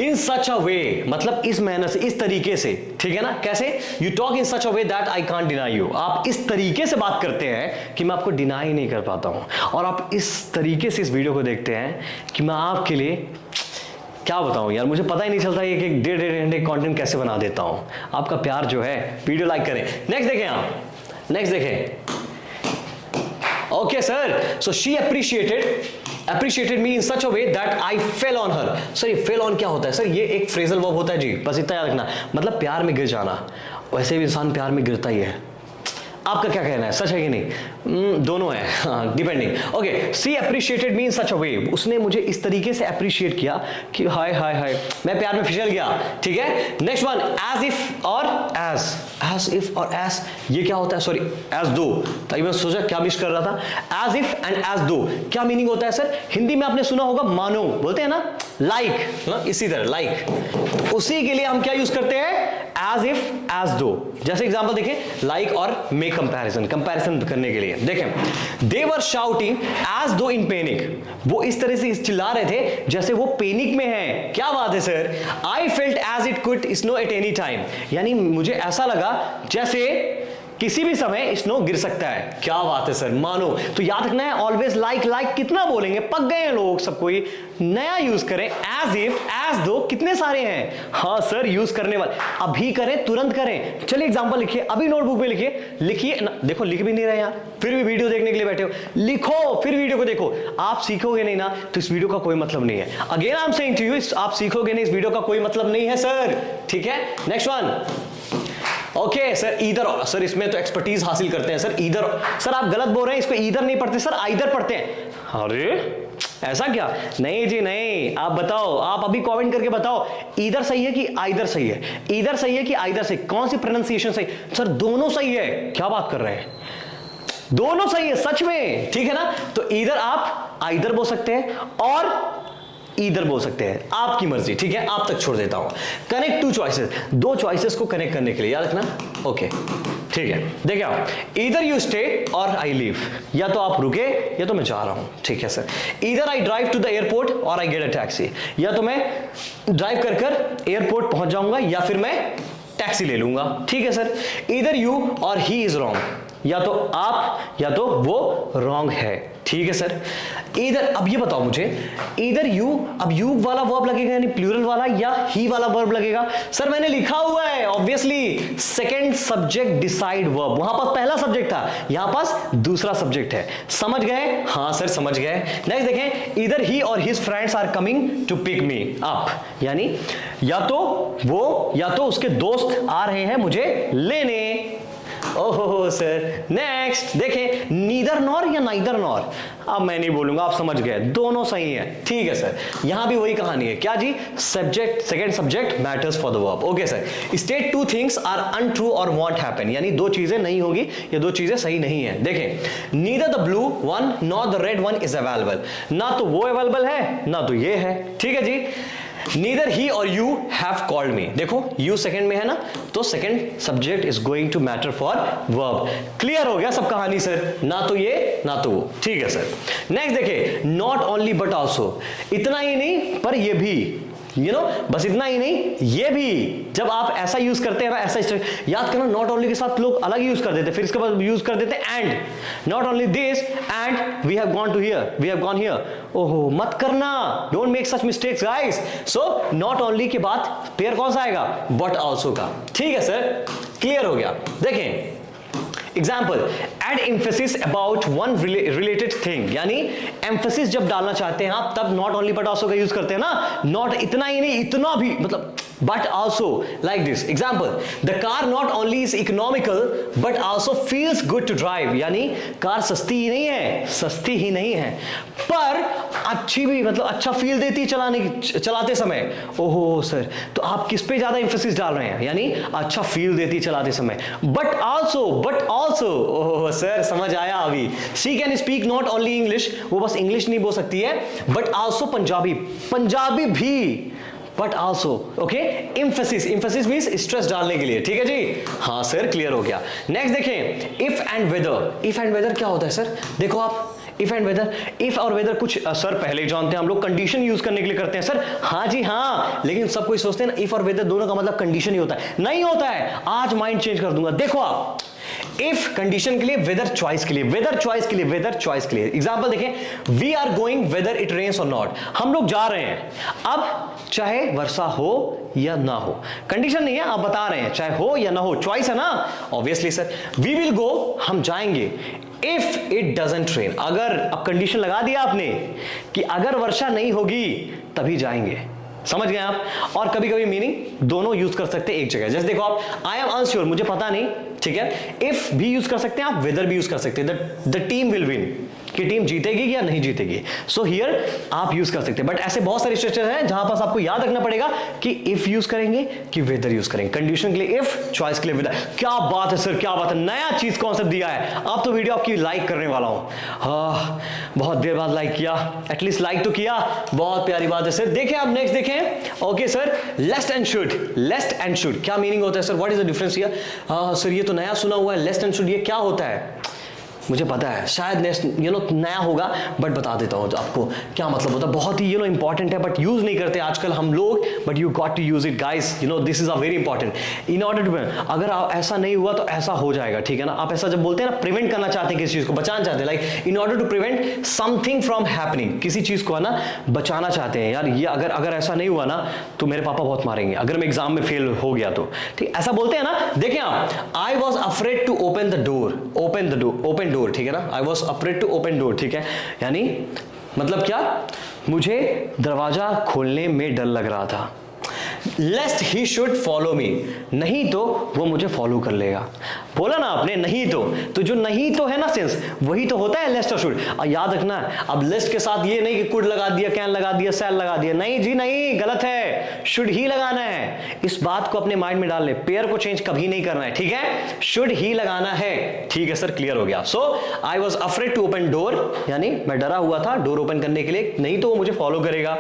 A: इन सच अ वे, मतलब इस मैनर से, इस तरीके से। ठीक है ना, कैसे? You talk in such a way that I can't deny you. आप इस तरीके से बात करते हैं कि मैं आपको डिनाई नहीं कर पाता हूं, और आप इस तरीके से इस वीडियो को देखते हैं कि मैं आपके लिए क्या बताऊं यार, मुझे पता ही नहीं चलता ये कि 1.5 घंटे कंटेंट कैसे बना देता हूं। आपका प्यार जो है, वीडियो लाइक करें। नेक्स्ट देखें आप, नेक्स्ट देखें। Okay sir, so she appreciated me in such a way that I fell on her। Sir ये फेल ऑन क्या होता है सर? ये एक फ्रेजल वर्ब होता है जी, बस इतना याद रखना, मतलब प्यार में गिर जाना। वैसे भी इंसान प्यार में गिरता ही है। आपका क्या कहना है, सच है कि नहीं? दोनों है, हाँ, डिपेंडिंग। ओके, सी अप्रिशिएटेड मी इन सच अ वे, उसने मुझे इस तरीके से अप्रिशिएट किया कि हाय हाय हाय, मैं प्यार में फिसल गया। ठीक है, नेक्स्ट वन, एज इफ और एज इफ और एज, ये क्या होता है? सॉरी, एज दो, तभी मैं सोचा क्या मिस कर रहा था। एज इफ एंड एज दो क्या मीनिंग होता है सर? हिंदी में आपने सुना होगा मानो, बोलते हैं ना, लाइक, इसी तरह लाइक, उसी के लिए हम क्या यूज करते हैं? एज इफ एज दो। जैसे एग्जांपल देखें, लाइक और मेक कंपैरिजन करने के लिए। देखें, दे वर शाउटिंग एज दो इन पैनिक, वो इस तरह से चिल्ला रहे थे जैसे वो पैनिक में हैं। क्या बात है sir? I felt as it could snow at any time, यानी मुझे ऐसा लगा जैसे किसी भी समय स्नो गिर सकता है। क्या बात है सर, मानो। तो याद रखना है, ऑलवेज लाइक कितना बोलेंगे, पक गए हैं लोग सब, कोई नया यूज करें। एज इफ, एज दो, कितने सारे हैं, हाँ सर यूज करने वाले, अभी करें, तुरंत करें। चलिए एग्जांपल लिखिए, अभी नोटबुक में लिखिए देखो लिख भी नहीं रहे यार, फिर भी वीडियो देखने के लिए बैठे हो, लिखो, फिर वीडियो को देखो। आप सीखोगे नहीं ना तो इस वीडियो का कोई मतलब नहीं है। Again I am saying to you, आप सीखोगे नहीं, इस वीडियो का कोई मतलब नहीं है सर। ठीक है, next one. Okay sir, either, sir इसमें तो एक्सपर्टीज हासिल करते हैं सर। ईदर, सर आप गलत बोल रहे हैं, इसको ईदर नहीं पढ़ते सर, आइदर पढ़ते हैं। अरे ऐसा क्या? नहीं जी नहीं, आप बताओ, आप अभी कमेंट करके बताओ, ईदर सही है कि आइदर सही है? ईदर सही है कि आइदर सही? कौन सी प्रोनाउंसिएशन सही? सर दोनों सही है। क्या बात कर रहे हैं, दोनों सही है सच में। ठीक है ना, तो ईदर आप आइदर बोल सकते हैं और ईदर बोल सकते हैं, आपकी मर्जी। ठीक है, आप तक छोड़ देता हूं। कनेक्ट टू चॉइसेस, दो चॉइसेस को कनेक्ट करने के लिए याद रखना। ओके ठीक है, देखिए आप, ईदर यू स्टे और आई लीव, या तो आप रुके या तो मैं जा रहा हूं। ठीक है sir, either I drive to the airport और आई गेट अ टैक्सी, या तो मैं ड्राइव कर एयरपोर्ट पहुंच जाऊंगा या फिर मैं टैक्सी ले लूंगा। ठीक है सर, ईदर यू और ही इज रॉन्ग, या तो आप या तो वो रॉन्ग है। ठीक है सर, इधर, अब ये बताओ मुझे, इधर यू, अब यू वाला वर्ब लगेगा यानी प्लूरल वाला, या ही वाला वर्ब लगेगा? सर मैंने लिखा हुआ है obviously, second subject decide verb, वहां पर पहला सब्जेक्ट था, यहां पास दूसरा सब्जेक्ट है। समझ गए? हाँ सर समझ गए। नेक्स्ट देखें, इधर ही और his friends are coming to pick me up, यानी या तो वो या तो उसके दोस्त आ रहे हैं मुझे लेने। ओहो सर। नेक्स्ट देखें, नीदर नॉर या नाइदर नॉर, अब मैं नहीं बोलूंगा, आप समझ गए, दोनों सही है। ठीक है सर, यहां भी वही कहानी है। क्या जी? Subject, second subject matters for the verb. Okay sir, state two things are untrue or won't happen, यानी दो चीजें नहीं होगी या दो चीजें सही नहीं है। देखें, neither the blue one nor the red one is available, ना तो वो अवेलेबल है ना तो ये है। ठीक है जी। Neither he or you have called me, देखो you सेकंड में है ना, तो second subject is going to matter for verb. Clear हो गया सब कहानी सर, ना तो ये ना तो वो। ठीक है सर। नेक्स्ट देखिए, नॉट ओनली बट आल्सो, इतना ही नहीं पर ये भी, बस इतना ही नहीं ये भी। जब आप ऐसा यूज करते हैं ना, ऐसा याद करना, नॉट ओनली के साथ लोग अलग यूज कर देते, फिर इसके बाद यूज कर देते and, not only this and we have gone to here, we have gone here. ओहो मत करना, don't make such mistakes guys. So not only के बाद पेयर कौन सा आएगा? बट आल्सो का। ठीक है सर, क्लियर हो गया। देखें example, add emphasis about one related thing, यानी एम्फेसिस जब डालना चाहते हैं आप तब नॉट ओनली बट आल्सो का यूज करते हैं ना। नॉट इतना ही नहीं, इतना भी, मतलब but also like this example, the car not only is economical but also feels good to drive, यानी कार सस्ती ही नहीं है, सस्ती ही नहीं है पर अच्छी भी, मतलब अच्छा फील देती है चलाते समय। ओहो सर, तो आप किस पे ज्यादा इंफोसिस डाल रहे हैं, यानी अच्छा फील देती है चलाते समय। बट ऑल्सो ओहो सर समझ आया अभी, she can speak not only English, वो बस इंग्लिश नहीं बोल सकती है बट ऑल्सो पंजाबी भी, but also okay. Emphasis means stress डालने के लिए, ठीक है जी। हाँ सर क्लियर हो गया। नेक्स्ट देखें, इफ एंड वेदर क्या होता है सर, देखो आप इफ एंड वेदर, इफ और वेदर कुछ सर पहले ही जानते हैं हम लोग, कंडीशन यूज करने के लिए करते हैं सर। हाँ जी हाँ, लेकिन सब कोई सोचते हैं ना इफ और वेदर दोनों का मतलब कंडीशन ही होता है, नहीं होता है। आज माइंड चेंज कर दूंगा। देखो आप, इफ कंडीशन के लिए, वेदर चॉइस के लिए, वेदर चॉइस के लिए। एग्जांपल देखें, we are going whether it rains और नॉट, हम लोग जा रहे हैं, अब चाहे वर्षा हो या ना हो, कंडीशन नहीं है, आप बता रहे हैं चाहे हो या ना हो, चॉइस है ना। Obviously sir, we will go, हम जाएंगे, इफ इट डजंट रेन, अगर, अब कंडीशन लगा दिया आपने कि अगर वर्षा नहीं होगी तभी जाएंगे, समझ गए आप। और कभी कभी मीनिंग दोनों यूज कर सकते हैं एक जगह, जैसे देखो आप, आई एम अनश्योर, मुझे पता नहीं, ठीक है, इफ भी यूज कर सकते हैं आप, वेदर भी यूज कर सकते हैं, द टीम विल विन, कि टीम जीतेगी या नहीं जीतेगी। सो हियर आप यूज कर सकते हैं, बट ऐसे बहुत सारे स्ट्रक्चर हैं जहां पास आपको याद रखना पड़ेगा कि इफ यूज करेंगे कि वेदर यूज करेंगे। कंडीशन के लिए इफ, चॉइस के लिए वेदर। क्या बात है सर, क्या बात है, नया चीज कॉन्सेप्ट दिया है। अब तो वीडियो आपकी लाइक करने वाला हूं, हाँ बहुत देर बाद लाइक किया, एटलीस्ट लाइक तो किया, बहुत प्यारी बात है सर। देखें आप, नेक्स्ट देखें, ओके सर, लेस्ट एंड शुड, क्या मीनिंग होता है sir, what is the difference here. Sir ये तो नया सुना हुआ है, लेस्ट एंड शुड, ये क्या होता है। मुझे पता है शायद नया होगा, बट बता देता हूँ आपको क्या मतलब होता है। बहुत ही इंपॉर्टेंट है, बट यूज नहीं करते आजकल हम लोग, but you got to use it guys, this is a very important. In order to, अगर ऐसा नहीं हुआ तो ऐसा हो जाएगा, ठीक है ना। आप ऐसा जब बोलते हैं ना, प्रिवेंट करना चाहते हैं किसी चीज को, बचाना चाहते हैं, like in order to prevent something from happening, किसी चीज को है ना बचाना चाहते हैं, यार ये अगर ऐसा नहीं हुआ ना तो मेरे पापा बहुत मारेंगे अगर मैं एग्जाम में फेल हो गया तो, ठीक, ऐसा बोलते हैं ना। देखें आप, I was afraid to open door, ठीक है ना, I was afraid to open door, ठीक है, यानी मतलब क्या, मुझे दरवाजा खोलने में डर लग रहा था। लेस्ट ही शुड फॉलो मी, नहीं तो वो मुझे फॉलो कर लेगा। बोला ना आपने नहीं तो जो नहीं तो है ना सेंस, वही तो होता है लेस्ट और शुड। याद रखना, अब लेस्ट के साथ ये नहीं कि कुड लगा दिया, कैन लगा दिया, सैल लगा दिया, नहीं जी नहीं, गलत है, शुड ही लगाना है। इस बात को अपने माइंड में डाल ले, पेयर को चेंज कभी नहीं करना है, ठीक है, शुड ही लगाना है, ठीक है सर, क्लियर हो गया। So I was afraid to open door, यानी मैं डरा हुआ था डोर ओपन करने के लिए, नहीं तो वो मुझे फॉलो करेगा।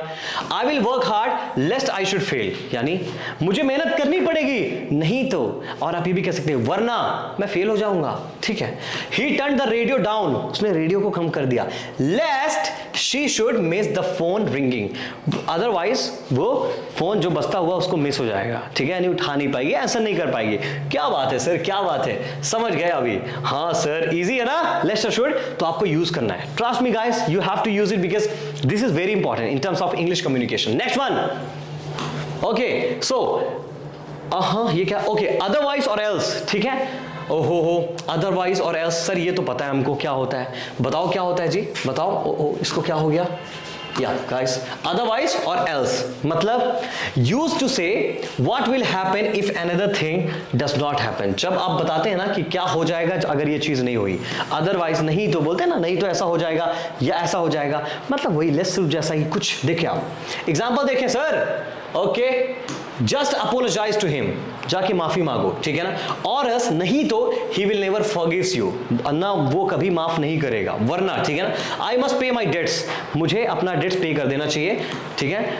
A: I will work hard लेस्ट I should fail, यानी मुझे मेहनत करनी पड़ेगी, नहीं तो, और आप ये भी कह सकते हैं वरना मैं फेल हो जाऊंगा, ठीक है। He turn the radio down, उसने रेडियो को कम कर दिया। Lest she should miss the phone ringing, otherwise वो फोन जो बजता हुआ उसको मिस हो जाएगा, ठीक है, यानी उठा नहीं पाएगी, ऐसा नहीं कर पाएगी। क्या बात है सर, क्या बात है, समझ गए अभी। हाँ सर इजी है ना, लेस्ट और शुड, तो आपको यूज करना है, trust me guys, you have to use it because this is very important in terms of English communication. Next one, okay so हाँ ये क्या, ओके अदरवाइज और एल्स, ठीक है। ओहो अदरवाइज और एल्स, सर ये तो पता है हमको क्या होता है, बताओ क्या होता है जी, बताओ। इसको क्या हो गया, या गाइस, अदरवाइज और एल्स मतलब यूज टू से what will happen if another thing does not happen. जब आप बताते हैं ना कि क्या हो जाएगा अगर ये चीज नहीं हुई, अदरवाइज नहीं तो बोलते हैं ना, नहीं तो ऐसा हो जाएगा या ऐसा हो जाएगा, मतलब वही लेस जैसा ही कुछ। देखिए आप एग्जांपल देखें sir, okay, just apologise to him, जाके माफी मांगो, ठीक है ना, और एल्स नहीं तो he will never forgives you, ना वो कभी माफ नहीं करेगा, वरना, ठीक है ना। I must pay my dates, मुझे अपना डेट्स पे कर देना चाहिए, ठीक है,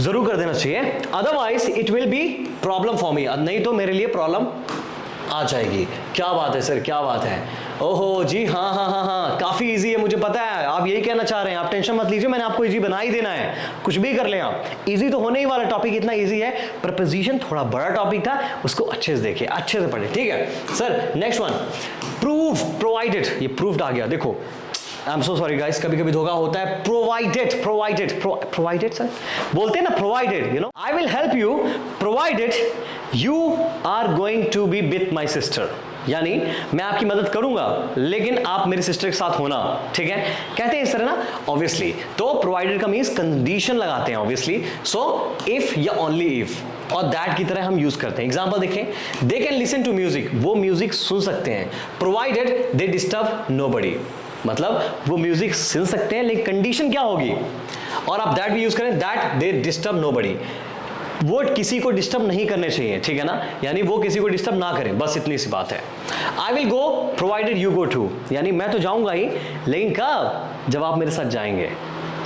A: जरूर कर देना चाहिए। Otherwise it will be problem for me, नहीं तो मेरे लिए प्रॉब्लम आ जाएगी। क्या बात है सर, क्या बात है, ओहो जी, हाँ हाँ हाँ हाँ, काफी इजी है, मुझे पता है आप यही कहना चाह रहे हैं, आप टेंशन मत लीजिए, मैंने आपको इजी बना ही देना है, कुछ भी कर लें आप, इजी तो होने ही वाला, टॉपिक इतना इजी है, प्रपोजिशन थोड़ा बड़ा टॉपिक था, उसको अच्छे से देखिए, अच्छे से पढ़े, ठीक है sir. Next one, prove, provided, ये प्रूव्ड आ गया, देखो आई एम सो सॉरी गाइस, कभी कभी धोखा होता है, प्रोवाइडेड सर बोलते हैं ना, provided, I will help you provided you are going to be with my sister, यानी मैं आपकी मदद करूंगा लेकिन आप मेरे सिस्टर के साथ होना, ठीक है, कहते हैं इस तरह ना ऑब्वियसली। तो प्रोवाइडेड का मींस कंडीशन लगाते हैं ऑब्वियसली, सो इफ या ओनली इफ और दैट की तरह हम यूज करते हैं। एग्जांपल देखें, they can listen to music, वो म्यूजिक सुन सकते हैं, प्रोवाइडेड दे डिस्टर्ब नोबडी, मतलब वो म्यूजिक सुन सकते हैं लेकिन कंडीशन क्या होगी, और आप दैट भी यूज करें, दैट दे डिस्टर्ब नोबडी, वो किसी को डिस्टर्ब नहीं करने चाहिए, ठीक है ना, यानी वो किसी को डिस्टर्ब ना करें, बस इतनी सी बात है। I will go provided you go to, यानी मैं तो जाऊंगा ही लेकिन कब, जब आप मेरे साथ जाएंगे,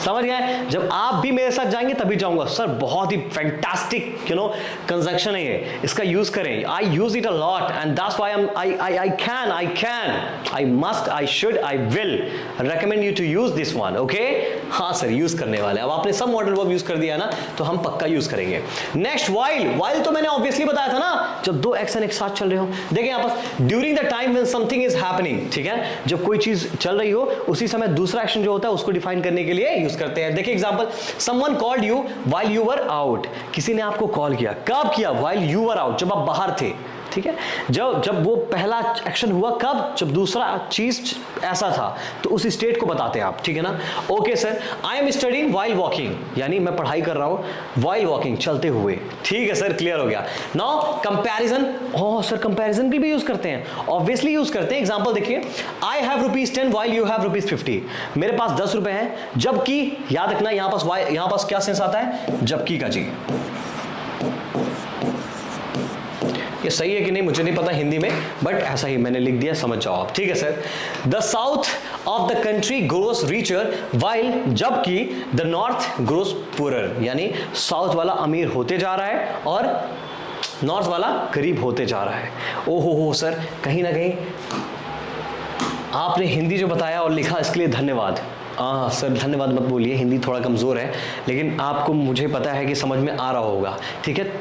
A: समझ गए, जब आप भी मेरे साथ जाएंगे तभी जाऊंगा। सर बहुत ही फैंटास्टिक कंजंक्शन है ये, इसका यूज करें, I use it a lot and that's why I can I must I should I will recommend you to use this one, okay. हाँ सर यूज करने वाले, अब आपने सब मॉडल वर्ब यूज कर दिया ना तो हम पक्का यूज करेंगे। नेक्स्ट वाइल तो मैंने ऑब्वियसली बताया था ना, जब दो एक्शन एक साथ चल रहे हो, देखिए यहाँ पर during the time when something is happening, ठीक है, जब कोई चीज चल रही हो उसी समय दूसरा एक्शन जो होता है उसको डिफाइन करने के लिए करते हैं। देखिए example, someone called you while you were out, किसी ने आपको कॉल किया, कब किया, व्हाइल यू वर आउट, जब आप बाहर थे, ठीक है, जब वो पहला एक्शन हुआ कब, जब दूसरा चीज ऐसा था, तो उस स्टेट को बताते हैं आप, ठीक है ना। Okay sir, I M studying while walking, यानी मैं पढ़ाई कर रहा हूं व्हाइल वॉकिंग, चलते हुए, ठीक है सर, क्लियर हो गया। Now comparison, oh sir comparison भी यूज करते हैं, ऑब्वियसली यूज करते हैं। एग्जांपल देखिए, I have ₹10 while you have ₹50, मेरे पास 10 रुपए हैं, जबकि याद रखना यहां पास क्या सेंस आता है, जबकि का जी, ये सही है कि नहीं मुझे नहीं पता हिंदी में, बट ऐसा ही मैंने लिख दिया, समझ जाओ आप, ठीक है sir. The south of the country grows richer while, जबकि द नॉर्थ ग्रोस पुअरर, यानी साउथ वाला अमीर होते जा रहा है और नॉर्थ वाला गरीब होते जा रहा है। ओहो हो सर, कहीं ना कहीं आपने हिंदी जो बताया और लिखा इसके लिए धन्यवाद। हाँ सर धन्यवाद मत बोलिए, हिंदी थोड़ा कमज़ोर है, लेकिन आपको मुझे पता है कि समझ में आ रहा होगा, ठीक है,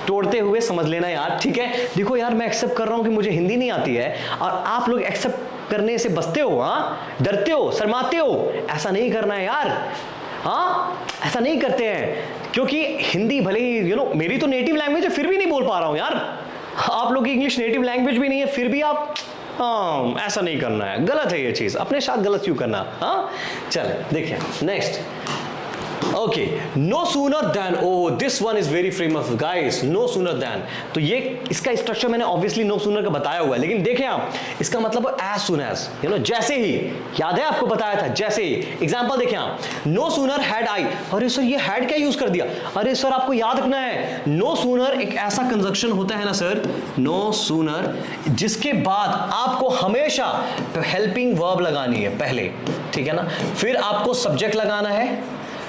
A: तोड़ते हुए समझ लेना यार, ठीक है। देखो यार मैं एक्सेप्ट कर रहा हूं कि मुझे हिंदी नहीं आती है और आप लोग एक्सेप्ट करने से बचते हो, हाँ, डरते हो, शर्माते हो, ऐसा नहीं करना है यार, हाँ, ऐसा नहीं करते हैं, क्योंकि हिंदी भले ही मेरी तो नेटिव लैंग्वेज है, फिर भी नहीं बोल पा रहा हूं यार, आप लोग की इंग्लिश नेटिव लैंग्वेज भी नहीं है, फिर भी आप, हाँ, ऐसा नहीं करना है, गलत है ये चीज, अपने साथ गलत क्यों करना, हाँ। चल देखिए next, okay, no sooner than, oh this one is very famous guys, no sooner than, तो ये इसका स्ट्रक्चर मैंने ऑब्वियसली नो सूनर का बताया हुआ है, लेकिन देखें आप इसका मतलब एज सून एज, जैसे ही, याद है आपको बताया था, जैसे ही। एग्जांपल देखें आप, नो सूनर हैड आई, अरे सर ये हैड क्या यूज कर दिया, अरे सर आपको याद रखना है, नो सूनर एक ऐसा कंजंक्शन होता है ना सर, नो सूनर, जिसके बाद आपको हमेशा हेल्पिंग वर्ब लगानी है पहले, ठीक है ना, फिर आपको सब्जेक्ट लगाना है,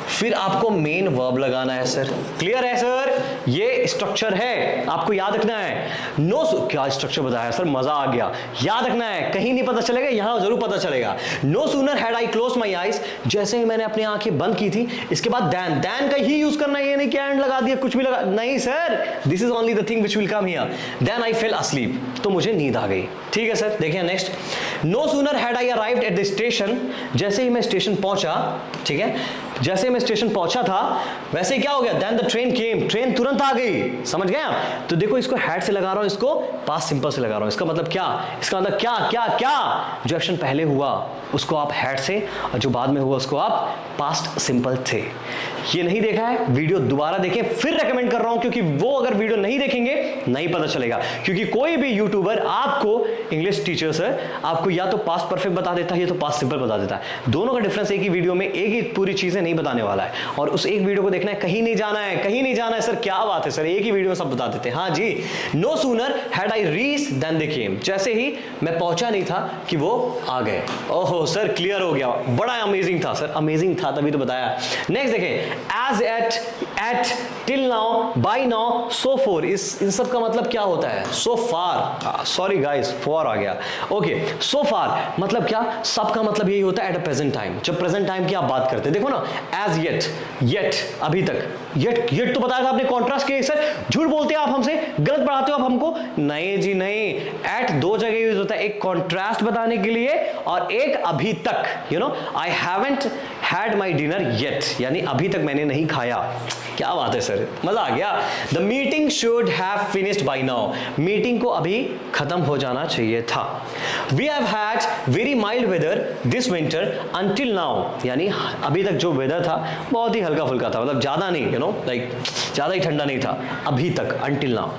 A: फिर आपको मेन वर्ब लगाना है सर, क्लियर है सर, ये स्ट्रक्चर है, आपको याद रखना है। नो क्या स्ट्रक्चर बताया सर, मजा आ गया, याद रखना है, कहीं नहीं पता चलेगा, यहां जरूर पता चलेगा। No sooner had I close my eyes, जैसे ही मैंने अपनी आंखें बंद की थी, इसके बाद देन का ही यूज करना है, ये नहीं कि एंड लगा दिया, कुछ भी लगा, नहीं sir, this is only the thing which will come here, then I fell asleep, तो मुझे नींद आ गई, ठीक है सर। देखिए next, no sooner had I arrived at the station, जैसे ही मैं स्टेशन पहुंचा, ठीक है, जैसे मैं स्टेशन पहुंचा था वैसे ही क्या हो गया, then the train came, train तुरंत आ गई, समझ गए आप। तो देखो इसको हैड से लगा रहा हूं, इसको पास्ट सिंपल से लगा रहा हूं, इसका मतलब क्या, इसका मतलब क्या क्या क्या, जो एक्शन पहले हुआ उसको आप हैड से और जो बाद में हुआ उसको आप पास्ट सिंपल थे। ये नहीं देखा है वीडियो दोबारा देखें, फिर रेकमेंड कर रहा हूं, क्योंकि वो अगर वीडियो नहीं देखेंगे नहीं पता चलेगा, क्योंकि कोई भी यूट्यूबर आपको, इंग्लिश टीचर सर, आपको या तो पास्ट परफेक्ट बता देता है या तो पास्ट सिंपल बता देता है, दोनों का डिफरेंस एक ही वीडियो में, एक ही पूरी चीजें नहीं बताने वाला है, और उस एक वीडियो को देखना है, कहीं नहीं जाना है, कहीं नहीं जाना है सर, क्या बात है सर, एक ही वीडियो में सब बता देते हैं। हाँ जी, no sooner had I reach then they came, जैसे ही मैं पहुंचा नहीं था कि वो आ गए। ओहो सर क्लियर हो गया, बड़ा अमेजिंग था सर, अमेजिंग था तभी तो बताया। नेक्स्ट देखें, as at till now, by now, so far, इन सब का मतलब क्या होता है, so far, sorry guys for आ गया, ओके, सो फार मतलब क्या, सब का मतलब यही होता है एट अ प्रेजेंट टाइम, जब प्रेजेंट टाइम की आप बात करते हैं, देखो ना, एज येट अभी तक, येट तो बताया था आपने, कॉन्ट्रास्ट के, सर झूठ बोलते हैं आप हमसे, गलत पढ़ाते हो आप हमको, नहीं जी नहीं, एट दो जगह यूज होता है, एक कॉन्ट्रास्ट बताने के लिए और एक अभी तक, I haven't had my dinner yet, यानी अभी तक मैंने नहीं खाया, क्या बात है सर, मजा आ गया। The meeting should have finished by now, meeting को अभी खत्म हो जाना चाहिए था। We have had very mild weather this winter until now, यानी अभी तक जो वेदर था बहुत ही हल्का फुल्का था, मतलब ज्यादा नहीं, यू नो लाइक ज्यादा ही ठंडा नहीं था अभी तक, until now.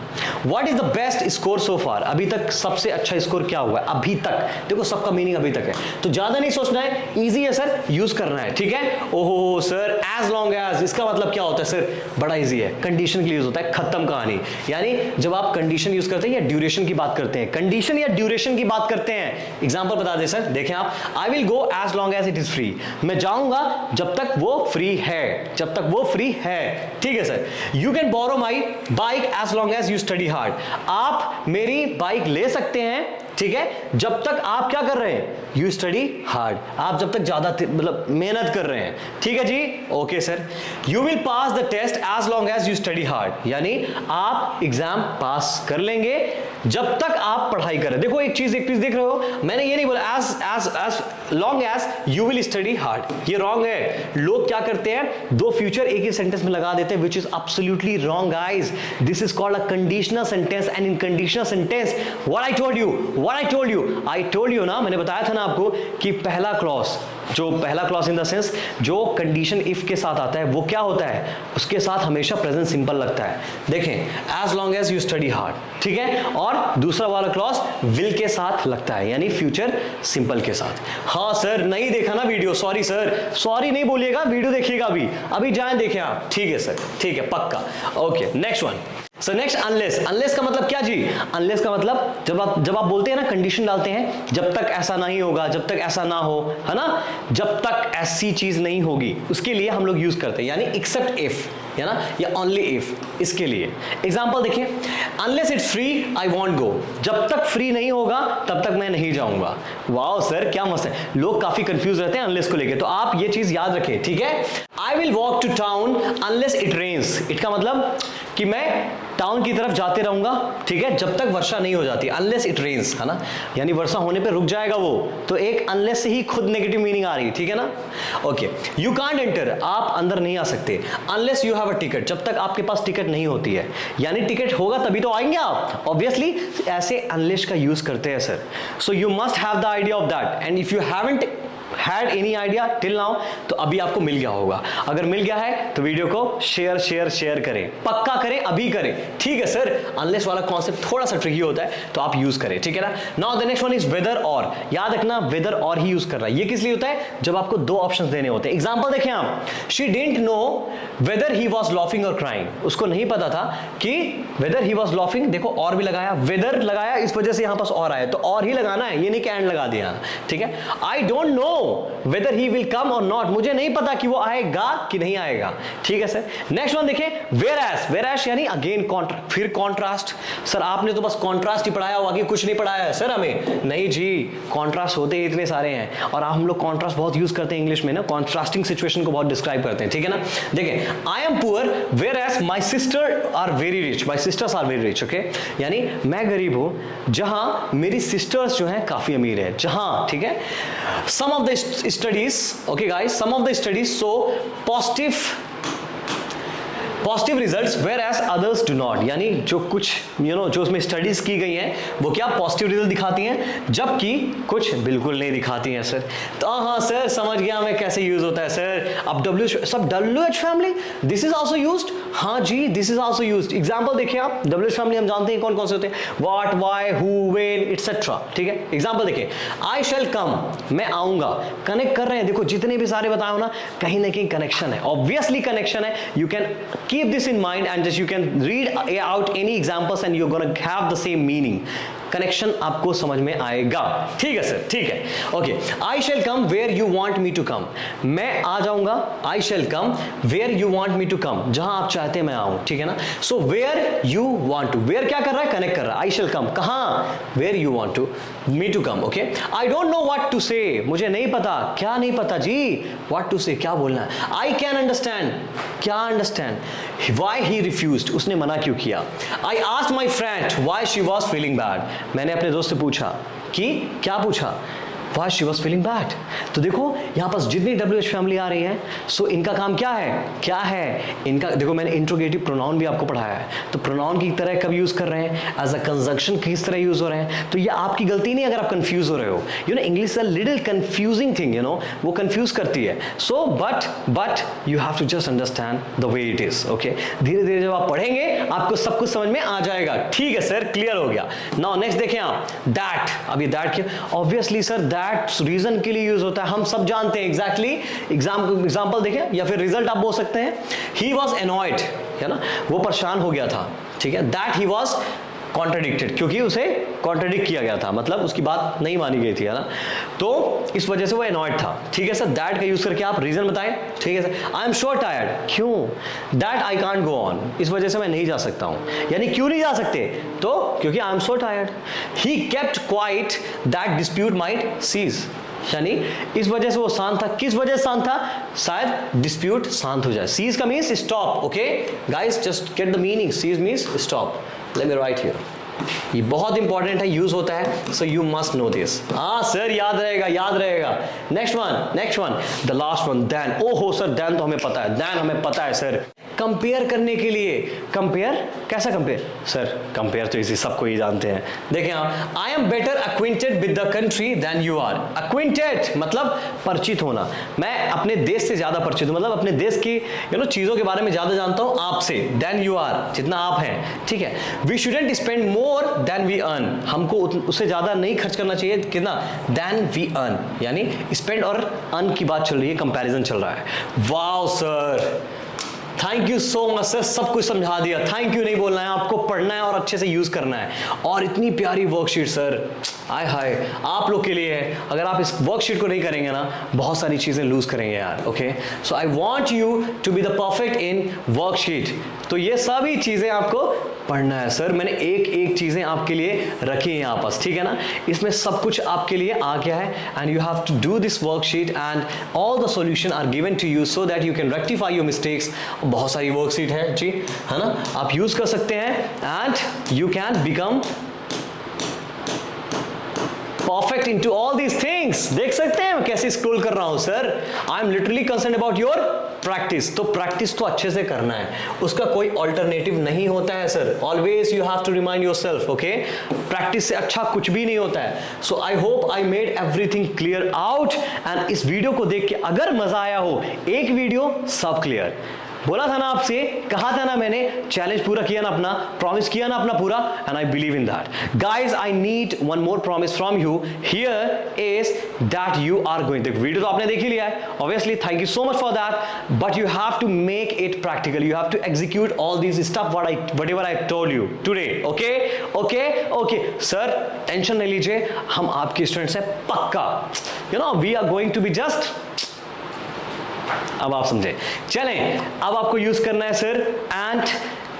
A: What is the best score so far, अभी तक सबसे अच्छा स्कोर क्या हुआ है अभी तक। देखो सबका मीनिंग अभी तक है, तो ज्यादा नहीं सोचना है, इजी है सर, यूज करना है, ठीक है। ओहो सर, एज लॉन्ग एज, इसका मतलब क्या होता है सर, बड़ा इजी है, कंडीशन के लिए यूज होता है, खत्म कहानी। यानी जब आप कंडीशन यूज करते हैं या ड्यूरेशन की बात करते हैं, कंडीशन या ड्यूरेशन की बात करते हैं। एग्जांपल बता दे सर, देखें आप, I will go as long as it is free, मैं जाऊंगा जब तक वो फ्री है, जब तक वो फ्री है, ठीक है sir. You can borrow my bike as long as you study hard, आप मेरी बाइक ले सकते हैं, ठीक है, जब तक आप क्या कर रहे हैं, यू स्टडी हार्ड, आप जब तक ज्यादा मतलब मेहनत कर रहे हैं, ठीक है जी, okay sir. You will pass the test as long as you study hard, यानी आप एग्जाम पास कर लेंगे जब तक आप पढ़ाई करें। देखो एक चीज देख रहे हो, मैंने ये नहीं बोला as long as you will study hard, ये रॉन्ग है। लोग क्या करते हैं, दो फ्यूचर एक ही सेंटेंस में लगा देते हैं, which is absolutely wrong guys. This is called a conditional sentence, and in conditional sentence what I told you ना, मैंने बताया था ना आपको कि पहला क्लॉज, जो पहला क्लॉज इन द सेंस जो कंडीशन इफ के साथ आता है वो क्या होता है, उसके साथ हमेशा प्रेजेंट सिंपल लगता है। देखें, as long as you study hard, ठीक है, और दूसरा वाला क्लॉज विल के साथ लगता है, यानी फ्यूचर सिंपल के साथ। हाँ सर, नहीं देखा ना वीडियो, सॉरी सर, सॉरी नहीं बोलिएगा, वीडियो देखिएगा अभी जाएं देखें आप, ठीक है सर, ठीक है, पक्का, okay. Next one sir, next unless. Unless का मतलब क्या जी, अनलेस का मतलब जब आप बोलते हैं ना, कंडीशन डालते हैं, जब तक ऐसा नहीं होगा, जब तक ऐसा ना हो, है ना, जब तक ऐसी चीज नहीं होगी, उसके लिए हम लोग यूज करते हैं, यानी एक्सेप्ट इफ, है ना, या ओनली इफ, इसके लिए। एग्जांपल देखिए, unless it's free I won't go, जब तक फ्री नहीं होगा तब तक मैं नहीं जाऊंगा। वाओ सर, क्या मस्त है, लोग काफी कंफ्यूज रहते हैं अनलेस को लेके, तो आप ये चीज याद रखें, ठीक है। I will walk to town unless it rains, it का मतलब कि मैं टाउन की तरफ जाते रहूंगा, ठीक है, जब तक वर्षा नहीं हो जाती, अनलेस इट रेन्स, है ना, यानी वर्षा होने पे रुक जाएगा वो, तो एक अनलेस से ही खुद नेगेटिव मीनिंग आ रही, ठीक है ना, ओके। यू कांट एंटर, आप अंदर नहीं आ सकते, unless you have a ticket, जब तक आपके पास टिकट नहीं होती है, यानी टिकट होगा तभी तो आएंगे आप, ऑब्वियसली ऐसे अनलेस का यूज करते हैं sir. So you must have the idea of that, and if you haven't had any idea till now, तो अभी आपको मिल गया होगा। अगर मिल गया है तो वीडियो को शेयर करें, पक्का करें, अभी करें, ठीक है सर। अनलेस वाला कॉन्सेप्ट थोड़ा सा ट्रिकी होता है, तो आप यूज करें, ठीक है ना। Now the next one is whether और, याद रखना वेदर और ही यूज कर रहा है। ये किस लिए होता है, जब आपको दो ऑप्शंस देने होते हैं। एग्जांपल देखें आप, she didn't know whether he was laughing और क्राइंग, उसको नहीं पता था कि वेदर ही वाज लाफिंग, देखो और भी लगाया, वेदर लगाया, इस वजह से यहां पास और आया, तो और ही लगाना है, ये नहीं कि एंड लगा दिया, ठीक है। आई don't no whether he will come or not, मुझे नहीं पता कि वो आएगा कि नहीं आएगा, ठीक है सर। नेक्स्ट वन देखें, whereas यानी अगेन फिर कॉन्ट्रास्ट। सर आपने तो बस कॉन्ट्रास्ट ही पढ़ाया होगा कि कुछ नहीं पढ़ाया है सर हमें, नहीं जी, कॉन्ट्रास्ट होते ही इतने सारे हैं, और हम लोग कॉन्ट्रास्ट बहुत यूज करते हैं इंग्लिश में ना, कॉन्ट्रास्टिंग सिचुएशन को बहुत डिस्क्राइब करते हैं, ठीक है ना। देखें, I am poor whereas my sister are very rich, my sisters are very rich, okay, यानी मैं गरीब हूं जहां मेरी सिस्टर्स जो हैं काफी अमीर है, जहां, ठीक है। some of the studies, okay guys, some of the studies show positive results whereas others do not, यानी जो कुछ जो उसमें स्टडीज की गई हैं वो क्या पॉजिटिव रिजल्ट दिखाती हैं, जबकि कुछ बिल्कुल नहीं दिखाती हैं सर। तो हाँ सर, समझ गया मैं कैसे यूज होता है सर। अब WH family, this is also used, हाँ जी, this is also used. Example देखिए आप, WH फैमिली हम जानते हैं कौन कौन से होते हैं, what, why, who, when, etcetera, ठीक है। एग्जांपल देखिए, आई शैल कम, मैं आऊंगा, कनेक्ट कर रहे हैं, देखो जितने भी सारे बताओ ना, कहीं ना कहीं कनेक्शन है, ऑब्वियसली कनेक्शन है। You can keep this in mind and just you can read out any examples and you're gonna have the same meaning. Connection आपको समझ में आएगा, ठीक है सर, ठीक है, okay. I shall come where you want me to come, मैं आ जाऊंगा, I shall come where you want me to come, जहां आप चाहते हैं मैं आऊं, ठीक है ना। So where you want to, where क्या कर रहा है, कनेक्ट कर रहा है, आई शेल कम कहां, where you want to me to come, okay. I don't know what to say, मुझे नहीं पता, क्या नहीं पता जी, व्हाट टू से क्या बोलना है। आई कैन अंडरस्टैंड, क्या अंडरस्टैंड, व्हाई ही रिफ्यूज्ड, उसने मना क्यों किया। I asked my friend why she was feeling bad, मैंने अपने दोस्त से पूछा कि क्या पूछा, why she was feeling bad. तो देखो यहाँ पास जितनी WH फैमिली आ रही है, सो इनका काम क्या है इनका, देखो मैंने इंट्रोगेटिव प्रोनाउन भी आपको पढ़ाया है, तो प्रोनाउन की तरह कब यूज कर रहे हैं, एज अ कंजंक्शन किस तरह यूज हो रहे हैं. तो ये आपकी गलती नहीं अगर आप कंफ्यूज हो रहे हो. English is a little confusing thing, वो कंफ्यूज करती है. So but you have to just understand the way it is. Okay, धीरे धीरे जब आप पढ़ेंगे आपको सब कुछ समझ में आ जाएगा. ठीक है सर, क्लियर हो गया. नाउ नेक्स्ट देखें आप, दैट. अभी दैट क्या, ऑब्वियसली सर दैट रीजन के लिए यूज होता है, हम सब जानते हैं. एग्जैक्टली एग्जाम्पल देखें या फिर रिजल्ट आप बोल सकते हैं. ही वॉज एनॉयड, है ना, वो परेशान हो गया था. ठीक है, दैट ही वॉज कॉन्ट्रडिक्टेड, क्योंकि उसे कॉन्ट्रडिक्ट किया गया था, मतलब उसकी बात नहीं मानी गई थी, है ना, तो इस वजह से वो एनॉयड था. ठीक है सर, दैट का यूज करके आप रीजन बताएं. ठीक है sir, I am sure tired. क्यों? That I can't go on, इस वजह से मैं नहीं जा सकता हूं. यानी क्यों नहीं जा सकते, तो क्योंकि I am so tired. He kept quiet that dispute might cease, यानी इस वजह से वो शांत था. किस वजह से शांत था? शायद डिस्प्यूट शांत हो जाए. सीज का means stop. Okay guys, just get the meaning. Cease means stop. Let me write here. ये बहुत इंपॉर्टेंट है, यूज होता है, so you must know this. हाँ सर, याद रहेगा. Next one, the last one, then. ओहो सर, देन तो हमें पता है, देन हमें पता है सर. कंपेयर करने के लिए. कंपेयर कैसा कंपेयर? सर कंपेयर तो इसी सबको ही जानते हैं. देखें आप, I am better acquainted with the country than you are. Acquainted मतलब परिचित होना. मैं अपने देश से ज्यादा परिचित हूं, मतलब अपने देश की चीजों के बारे में ज्यादा जानता हूं आपसे. देन यू आर, जितना आप हैं. ठीक है, we shouldn't spend more than we earn. हमको उससे ज्यादा नहीं खर्च करना चाहिए, कितना? Than we earn. यानी स्पेंड और अर्न की बात चल रही है, कंपैरिजन चल रहा है. Wow sir, thank you so much sir, सब कुछ समझा दिया. थैंक यू नहीं बोलना है, आपको पढ़ना है और अच्छे से यूज करना है. और इतनी प्यारी वर्कशीट सर, आय हाय, आप लोग के लिए है. अगर आप इस वर्कशीट को नहीं करेंगे ना, बहुत सारी चीजें लूज करेंगे यार. Okay, so I want you to be the perfect in worksheet. तो ये सभी चीजें आपको पढ़ना है सर. मैंने एक एक चीजें आपके लिए रखी हैं यहाँ पास. ठीक है ना, इसमें सब कुछ आपके लिए आ गया है. And you have to do this worksheet and all the solution are given to you so that you can rectify your mistakes. बहुत सारी वर्कशीट है जी, है ना, आप यूज कर सकते हैं and you can become perfect into all these things. देख सकते हैं मैं कैसे स्क्रॉल कर रहा हूं sir. I am literally concern about your practice. तो प्रैक्टिस तो अच्छे से करना है, उसका कोई ऑल्टरनेटिव नहीं होता है sir. Always you have to remind yourself. Okay, practice से अच्छा कुछ भी नहीं होता है. So I hope I made everything clear out. And इस वीडियो को देख के अगर मजा आया हो, एक वीडियो सब क्लियर. बोला था ना आपसे, कहा था ना मैंने, चैलेंज पूरा किया ना अपना, प्रॉमिस किया ना अपना पूरा, and I believe in that. Guys, I need one more promise from you. Here is that you are going. देखो वीडियो तो आपने देख ही लिया है, obviously, thank you so much for that, but you have to make it practical. You have to execute all this stuff whatever I told you today. Okay okay okay sir, tension नहीं लीजिए, हम आपके students हैं पक्का. We are going to be just, अब आप समझे. चलें, अब आपको यूज करना है सर. एंड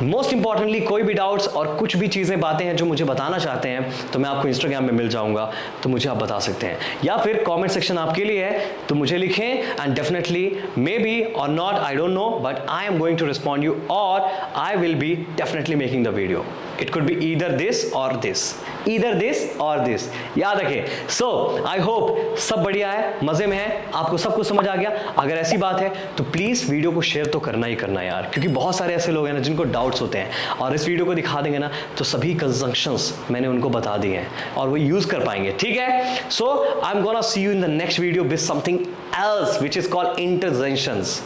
A: मोस्ट इंपॉर्टेंटली, कोई भी डाउट्स और कुछ भी चीजें, बातें हैं जो मुझे बताना चाहते हैं, तो मैं आपको इंस्टाग्राम में मिल जाऊंगा, तो मुझे आप बता सकते हैं, या फिर कमेंट सेक्शन आपके लिए है, तो मुझे लिखें. And definitely, maybe or not, I don't know, but I am going to respond you, और I will be definitely making the video. It could be either this or this, either this or this, याद रखें. सो I hope सब बढ़िया है, मजे में है, आपको सब कुछ समझ आ गया. अगर ऐसी बात है तो प्लीज वीडियो को शेयर तो करना ही करना यार, क्योंकि बहुत सारे ऐसे लोग हैं ना जिनको डाउट्स होते हैं, और इस वीडियो को दिखा देंगे ना तो सभी कंजंक्शंस मैंने उनको बता दिए हैं और वो यूज कर पाएंगे. ठीक है, so I am gonna see you in the next video with something else which is called interjections.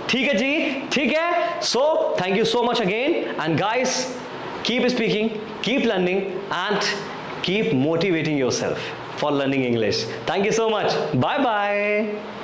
A: ठीक है जी, ठीक है. So thank you so much again, and guys, keep speaking, keep learning, and keep motivating yourself for learning English. Thank you so much. Bye bye.